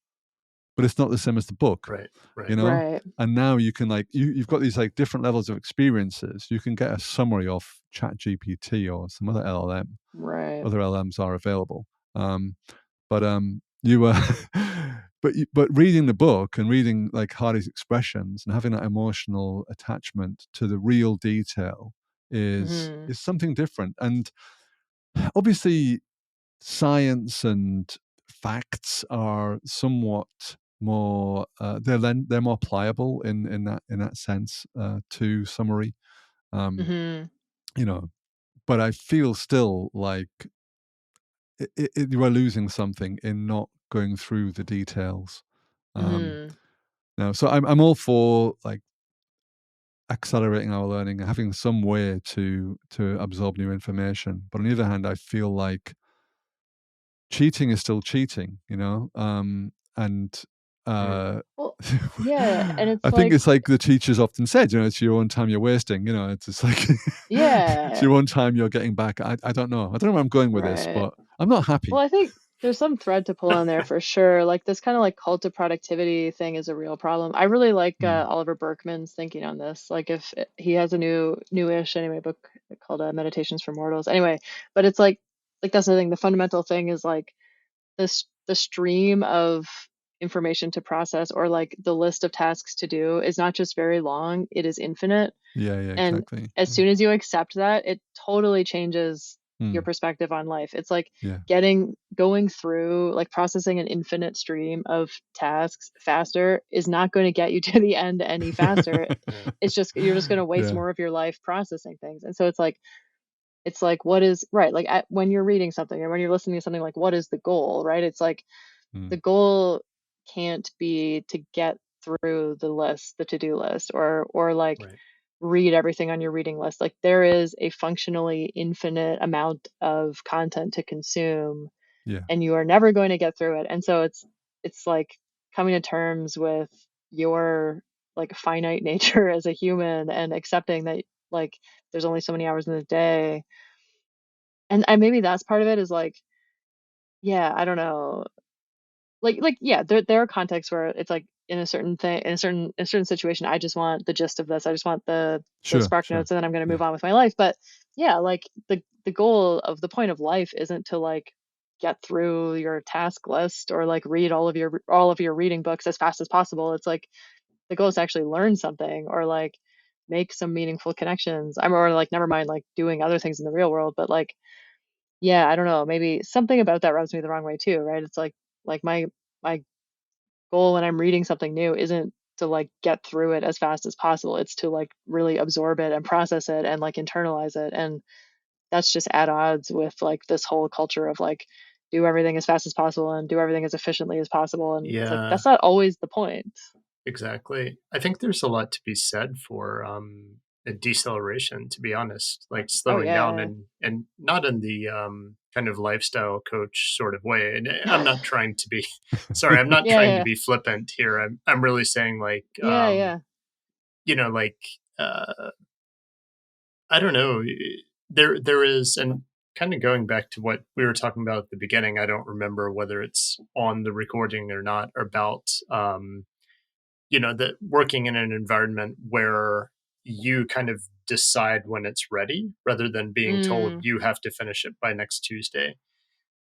but it's not the same as the book, Right. you Right. know. right. And now you can like you've got these like different levels of experiences. You can get a summary off Chat GPT or some other LLM. Right. Other LLMs are available, but you but reading the book and reading like Hardy's expressions and having that emotional attachment to the real detail Hmm. is something different. And obviously science and facts are somewhat more they're more pliable in that sense to summary, um Hmm. you know but I feel still like you are losing something in not going through the details. um Hmm. now so I'm all for like accelerating our learning and having some way to absorb new information, but on the other hand I feel like cheating is still cheating, and Mm. Well, yeah. And I it's think like, it's like the teachers often said, it's your own time you're wasting, it's just like it's yeah, your own time you're getting back. I don't know where I'm going with this, right. but I'm not happy. Well, I think there's some thread to pull on there for sure. Like this kind of like cult of productivity thing is a real problem. I really like Oliver Burkeman's thinking on this. Like if he has a newish anyway book called Meditations for Mortals. Anyway, but it's like that's the thing. The fundamental thing is like the stream of information to process, or like the list of tasks to do, is not just very long, it is infinite. Yeah, and exactly. as soon as you accept that, it totally changes your perspective on life. It's like going through, like processing an infinite stream of tasks faster is not going to get you to the end any faster. It's just, you're just going to waste more of your life processing things. And so it's like what is right, like when you're reading something or when you're listening to something, like what is the goal, right? It's like the goal can't be to get through the to-do list, or like read everything on your reading list. Like there is a functionally infinite amount of content to consume, and you are never going to get through it. And so it's like coming to terms with your like finite nature as a human, and accepting that like there's only so many hours in the day. And maybe that's part of it, is like, yeah, I don't know. Yeah, there are contexts where it's like in a certain thing, in a certain situation, I just want the gist of this. I just want the spark notes, and then I'm going to move on with my life. But yeah, like the goal of the point of life isn't to like get through your task list or like read all of your reading books as fast as possible. It's like the goal is to actually learn something, or like make some meaningful connections. Or like, never mind like doing other things in the real world, but like, yeah, I don't know, maybe something about that rubs me the wrong way too, right? It's like my goal when I'm reading something new isn't to like get through it as fast as possible. It's to like really absorb it and process it and like internalize it. And that's just at odds with like this whole culture of like do everything as fast as possible and do everything as efficiently as possible. And it's like, that's not always the point. Exactly. I think there's a lot to be said for a deceleration, to be honest, like slowing down, and not in the kind of lifestyle coach sort of way. And I'm not trying to be sorry, I'm not trying to be flippant here. I'm really saying like you know, like I don't know, there is, and kind of going back to what we were talking about at the beginning, I don't remember whether it's on the recording or not, about that working in an environment where you kind of decide when it's ready, rather than being told you have to finish it by next Tuesday.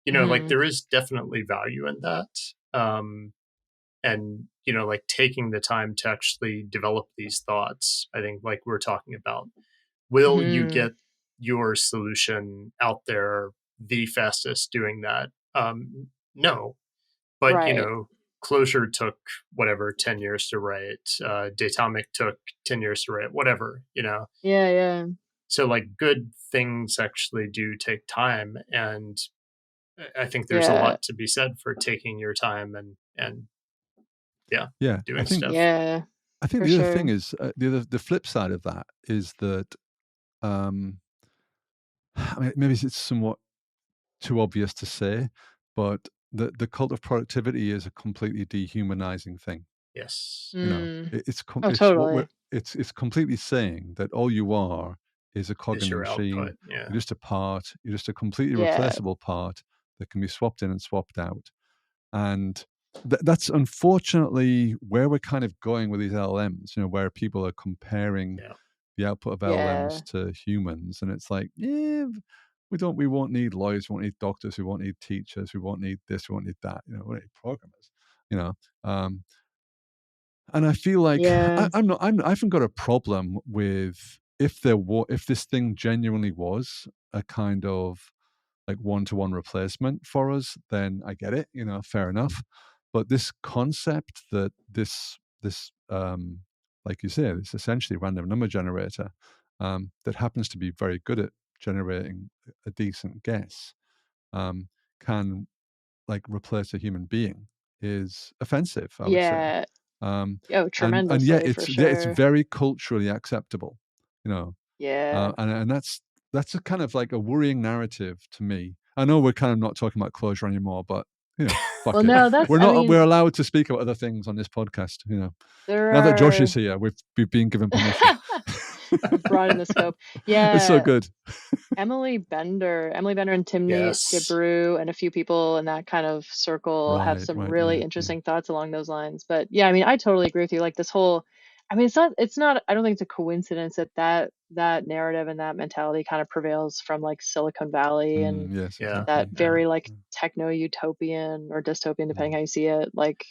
Like there is definitely value in that. And, like taking the time to actually develop these thoughts, I think, like we're talking about, will you get your solution out there the fastest doing that? No, but, Closure took whatever 10 years to write. Datomic took 10 years to write. Whatever. Yeah. So like good things actually do take time, and I think there's a lot to be said for taking your time and doing stuff. Yeah, I think the other thing is the flip side of that is that I mean, maybe it's somewhat too obvious to say, but the cult of productivity is a completely dehumanizing thing. Yes. It's totally. It's completely saying that all you are is a cog in the machine. Output. Yeah. You're just a part. You're just a completely replaceable part that can be swapped in and swapped out. And that's unfortunately where we're kind of going with these LLMs, where people are comparing the output of LLMs to humans. And it's like, we won't need lawyers, we won't need doctors, we won't need teachers, we won't need this, we won't need that, we won't need programmers, and I feel like I haven't got a problem with if this thing genuinely was a kind of like one-to-one replacement for us, then I get it, fair enough. But this concept that this like you say, this essentially random number generator that happens to be very good at generating a decent guess can like replace a human being is offensive, I would say. Tremendously, and yet for sure. it's very culturally acceptable, and that's a kind of like a worrying narrative to me. I know we're kind of not talking about closure anymore, but fuck well, it. No, that's we're allowed to speak about other things on this podcast. Now that Josh is here, we've been given permission. broaden the scope. Yeah. It's so good. Emily Bender and Tim Nate Gabrew and a few people in that kind of circle have some really interesting thoughts along those lines. But yeah, I mean, I totally agree with you. Like this whole, I mean, it's not, I don't think it's a coincidence that narrative and that mentality kind of prevails from like Silicon Valley and that very like techno utopian or dystopian, depending how you see it, like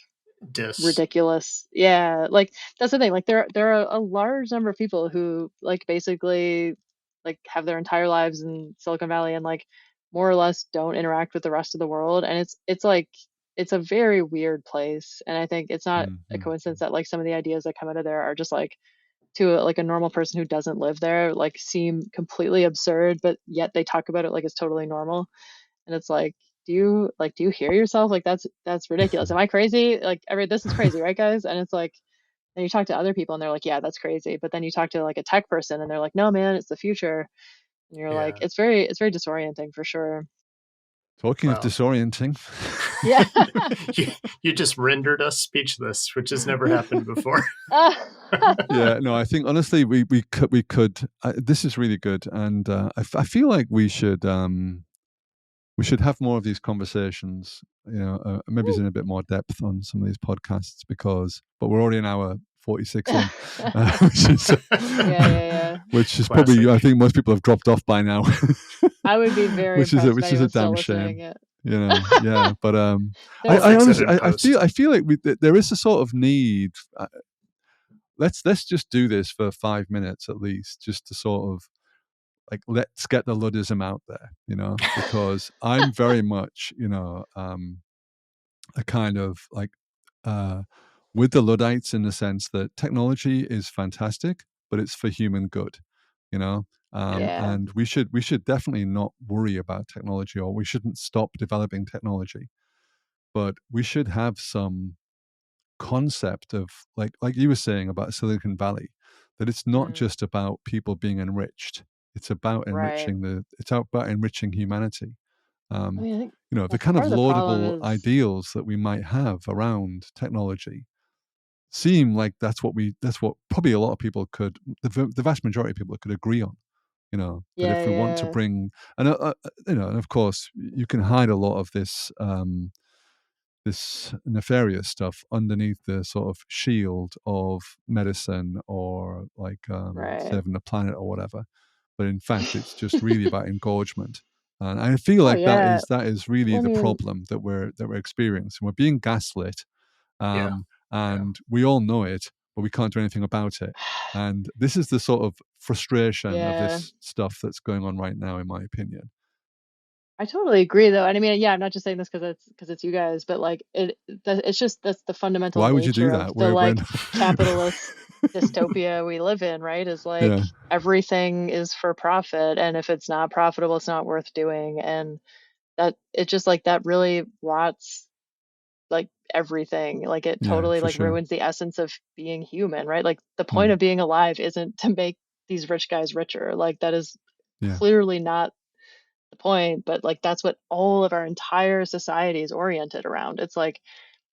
ridiculous. Yeah, like that's the thing. Like there are a large number of people who like basically like have their entire lives in Silicon Valley and like more or less don't interact with the rest of the world, and it's like it's a very weird place. And I think it's not a coincidence that like some of the ideas that come out of there are just like to like a normal person who doesn't live there like seem completely absurd, but yet they talk about it like it's totally normal. And it's like, do you hear yourself? Like that's ridiculous. Am I crazy? Like this is crazy, right, guys? And it's like, then you talk to other people and they're like, yeah, that's crazy. But then you talk to like a tech person and they're like, no, man, it's the future. And you're like, it's very disorienting for sure. Talking of disorienting. Yeah. you just rendered us speechless, which has never happened before. Yeah, no, I think honestly we could this is really good, and I feel like we should have more of these conversations, you know, maybe in a bit more depth on some of these podcasts, but we're already an hour 46 in, which is probably, I think most people have dropped off by now. I would be very which is a damn shame, you know. Yeah, but I honestly I feel like there is a sort of need. Let's just do this for 5 minutes at least, just to sort of like, let's get the Luddism out there, you know, because I'm very much, you know, a kind of like with the Luddites, in the sense that technology is fantastic, but it's for human good, you know. And we should definitely not worry about technology, or we shouldn't stop developing technology, but we should have some concept of like you were saying about Silicon Valley, that it's not just about people being enriched. It's about enriching it's about enriching humanity. I mean, I think, you know, the kind of laudable ideals that we might have around technology seem like that's what probably a lot of people could, the vast majority of people could agree on. You know, that if we want to bring, and you know, and of course you can hide a lot of this this nefarious stuff underneath the sort of shield of medicine, or like saving the planet or whatever. But in fact, it's just really about engorgement. And I feel like that is really the problem that we're experiencing. We're being gaslit, and we all know it, but we can't do anything about it. And this is the sort of frustration of this stuff that's going on right now, in my opinion. I totally agree, though. And I mean, I'm not just saying this because it's you guys, but like it's just that's the fundamental Why would you nature do that? of the like capitalist dystopia we live in, right? Is like everything is for profit, and if it's not profitable, it's not worth doing. And that it's just like that really rots like everything. Like it totally like ruins the essence of being human, right? Like the point of being alive isn't to make these rich guys richer. Like that is clearly not the point, but like that's what all of our entire society is oriented around. It's like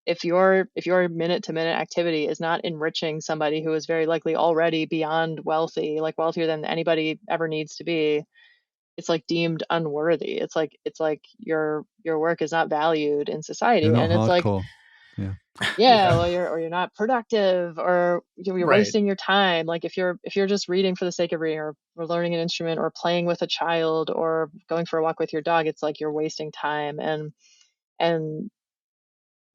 if your minute to minute activity is not enriching somebody who is very likely already beyond wealthy, like wealthier than anybody ever needs to be, it's like deemed unworthy. It's like your work is not valued in society. You're not and it's hardcore. like yeah. well, you're not productive, or you're wasting your time. Like if you're just reading for the sake of reading, or learning an instrument, or playing with a child, or going for a walk with your dog, it's like you're wasting time. And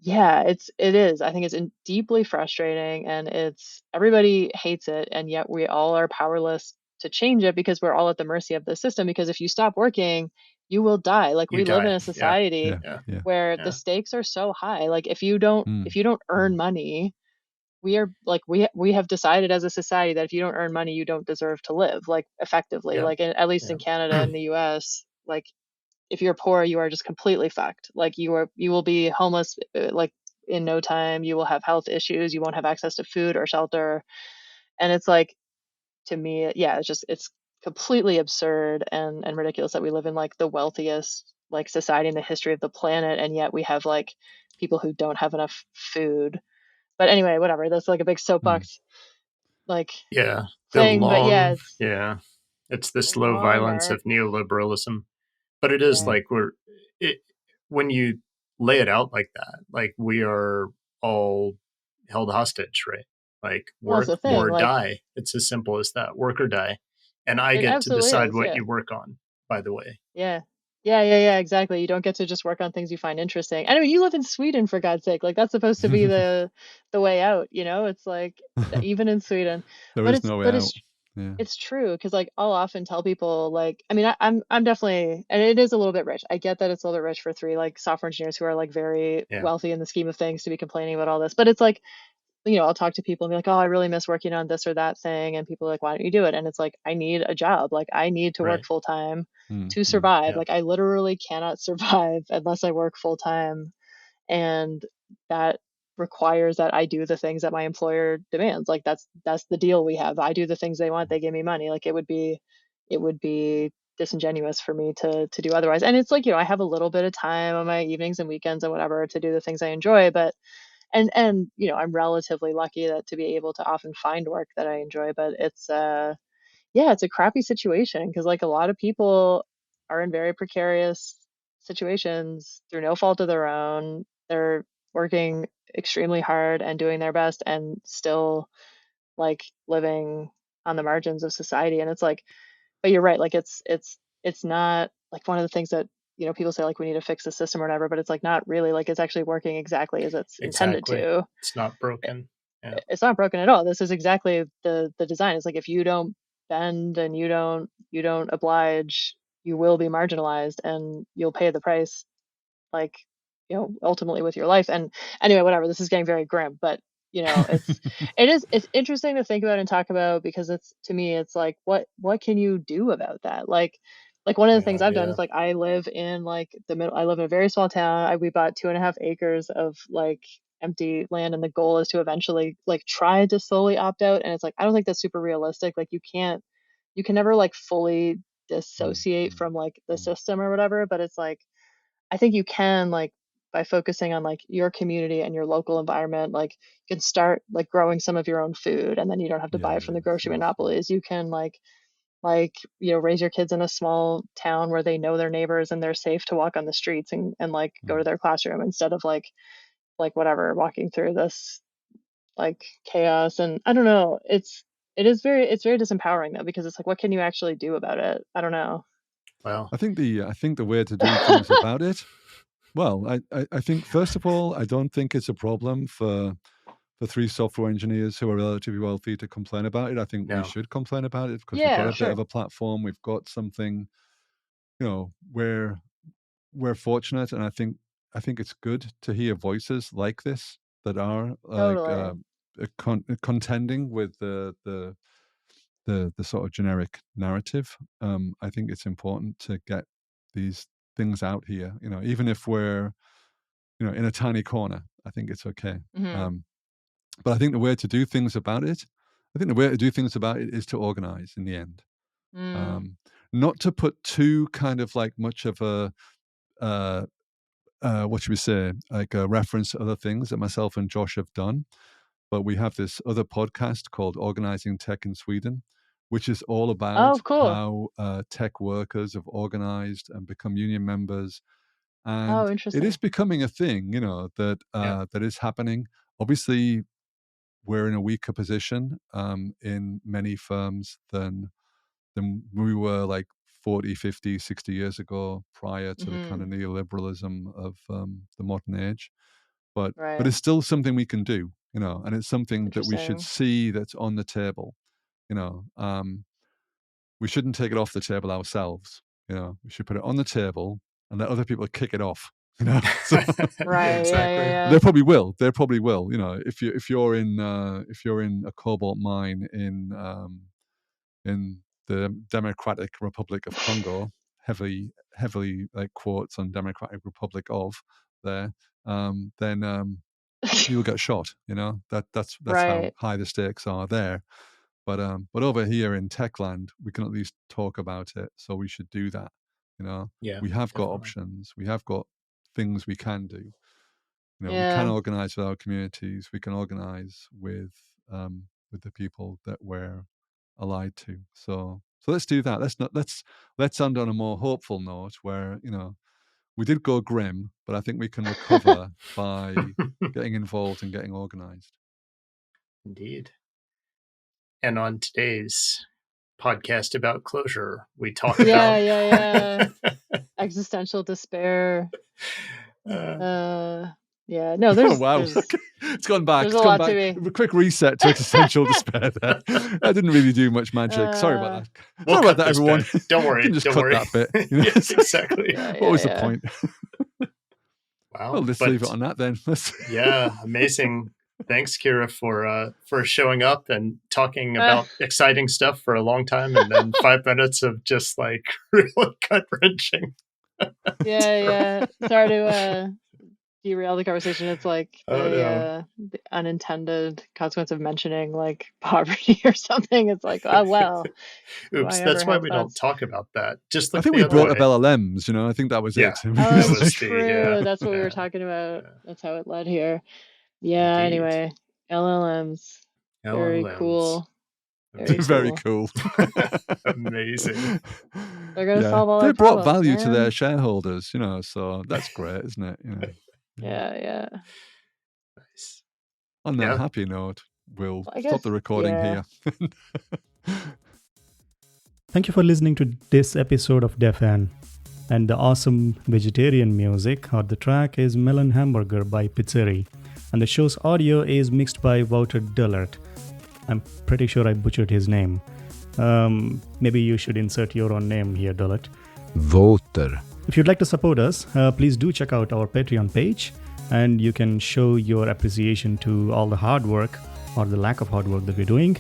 yeah, it is. I think it's deeply frustrating, and it's everybody hates it, and yet we all are powerless to change it because we're all at the mercy of the system. Because if you stop working, you will die. Like we live in a society where the stakes are so high. Like if you don't earn money, we are like we have decided as a society that if you don't earn money, you don't deserve to live. Like effectively, like at least in Canada and the US, like if you're poor, you are just completely fucked. Like you will be homeless like in no time. You will have health issues. You won't have access to food or shelter. And it's like, to me, it's completely absurd and ridiculous that we live in like the wealthiest like society in the history of the planet, and yet we have like people who don't have enough food. But anyway, whatever. That's like a big soapbox. like the thing, but long, it's the slow long violence arc. of neoliberalism. But it is Yeah. like when you lay it out like that, like we are all held hostage, right? Like Well, that's work the thing. or Like, die. It's as simple as that. Work or die. And I it get to absolutely decide is. what Yeah. you work on, by the way. Yeah. Yeah, exactly. You don't get to just work on things you find interesting. And I mean, you live in Sweden, for God's sake. Like, that's supposed to be the way out, you know? It's like even in Sweden. There But is no way out. Yeah. it's true, because like I'll often tell people, like, I mean, I'm definitely, and it is a little bit rich. I get that it's a little bit rich for three like software engineers who are like very wealthy in the scheme of things to be complaining about all this. But it's like, you know, I'll talk to people and be like, oh, I really miss working on this or that thing. And people are like, why don't you do it? And it's like, I need a job. Like, I need to work full time to survive. Like, I literally cannot survive unless I work full time. And that requires that I do the things that my employer demands. Like, that's the deal we have. I do the things they want, they give me money. Like, it would be disingenuous for me to do otherwise. And it's like, you know, I have a little bit of time on my evenings and weekends and whatever to do the things I enjoy, but and you know, I'm relatively lucky that to be able to often find work that I enjoy. But it's yeah, it's a crappy situation, because like a lot of people are in very precarious situations through no fault of their own. They're working extremely hard and doing their best and still like living on the margins of society. And it's like, but you're right, like it's not like one of the things that, you know, people say like we need to fix the system or whatever, but it's like not really. Like, it's actually working exactly as it's intended Exactly. to. It's not broken. Yeah. It's not broken at all. This is exactly the design. It's like, if you don't bend and you don't oblige, you will be marginalized and you'll pay the price, like, you know, ultimately with your life. And anyway, whatever, this is getting very grim, but you know, it's interesting to think about and talk about, because it's, to me, it's like, what can you do about that? Like one of the things I've done is like, I live in like the middle, I live in a very small town. We bought 2.5 acres of like empty land, and the goal is to eventually like try to slowly opt out. And it's like, I don't think that's super realistic. Like, you can never like fully dissociate from like the system or whatever, but it's like, I think you can, like, by focusing on like your community and your local environment, like you can start like growing some of your own food, and then you don't have to buy it from the grocery monopolies. You can you know, raise your kids in a small town where they know their neighbors and they're safe to walk on the streets and like go to their classroom, instead of like whatever, walking through this like chaos. And I don't know, it's very disempowering though, because it's like, what can you actually do about it? I don't know. Well, I think the way to do things about it. Well, I think first of all, I don't think it's a problem for three software engineers who are relatively wealthy to complain about it. I think we should complain about it, because we've got a bit of a platform. We've got something, you know, we're fortunate, and I think it's good to hear voices like this that are like Totally. contending with the sort of generic narrative. I think it's important to get these things out here, you know, even if we're, you know, in a tiny corner. I think it's okay. But I think the way to do things about it, is to organize in the end. Not to put too kind of like much of a what should we say, like a reference to other things that myself and Josh have done. But we have this other podcast called Organizing Tech in Sweden, which is all about Oh, cool. how tech workers have organized and become union members. Oh, And it is interesting. becoming a thing, you know, that that is happening. Obviously, we're in a weaker position in many firms than we were like 40, 50, 60 years ago, prior to the kind of neoliberalism of the modern age. But Right. it's still something we can do, you know, and it's That's something that we should interesting. see that's on the table, you know. We shouldn't take it off the table ourselves, you know. We should put it on the table and let other people kick it off, you know. So Right. Yeah. they probably will. They probably will. You know, if you're in a cobalt mine in the Democratic Republic of Congo, heavily like quotes on Democratic Republic of there, then you'll get shot. You know, that's how Right. high the stakes are there. But over here in Techland, we can at least talk about it. So we should do that. You know, yeah, we have got definitely. options. We have got things we can do. You know, we can Yeah. organize with our communities. We can organize with with the people that we're allied to. So let's do that. Let's end on a more hopeful note where, we did go grim, but I think we can recover by getting involved and getting organized. Indeed. And on today's podcast about closure, we talk about existential despair. Yeah, no, there's wow. It's gone back. There's a lot to me. A quick reset to existential despair there. I didn't really do much magic. Sorry about that. Sorry about that, everyone. Don't worry. You can just don't cut worry. that bit. Yes, exactly. What was the point? Wow. Well, let's leave it on that then. Yeah, amazing. Thanks, Kira, for showing up and talking about exciting stuff for a long time, and then 5 minutes of just like really gut-wrenching. Yeah. Sorry to derail the conversation. It's like the unintended consequence of mentioning like poverty or something. It's like, oh well. Oops, that's why we don't talk about that. Just I think we brought up LLMs. I think that was it. That was true. That's what we were talking about. That's how it led here. Yeah. Indeed. Anyway, LLMs. Very cool. Very cool. Amazing. They're going to solve all they our brought problems, value to their shareholders, so that's great, isn't it? Yeah. Nice. On that happy note, we'll stop the recording here. Thank you for listening to this episode of DefN. And the awesome vegetarian music or the track is Melon Hamburger by Pizzeri. And the show's audio is mixed by Wouter Dullert. I'm pretty sure I butchered his name. Maybe you should insert your own name here, Dullert. Wouter. If you'd like to support us, please do check out our Patreon page, and you can show your appreciation to all the hard work or the lack of hard work that we're doing.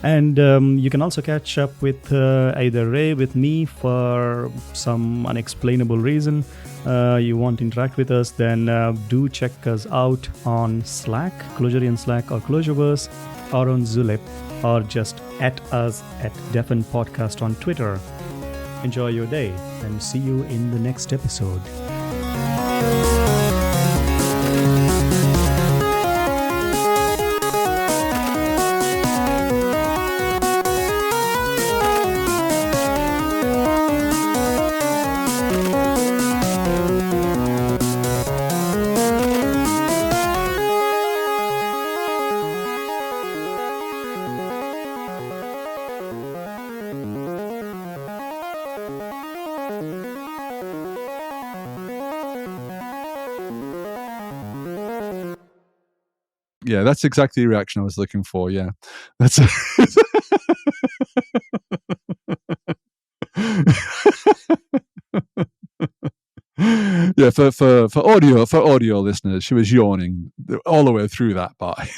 And you can also catch up with either Ray, with me, for some unexplainable reason. You want to interact with us, then do check us out on Slack, Clojurian Slack or Clojureverse, or on Zulip, or just at us at DefN Podcast on Twitter. Enjoy your day and see you in the next episode. Yeah, that's exactly the reaction I was looking for. Yeah, that's. Yeah, for audio listeners, she was yawning all the way through that part.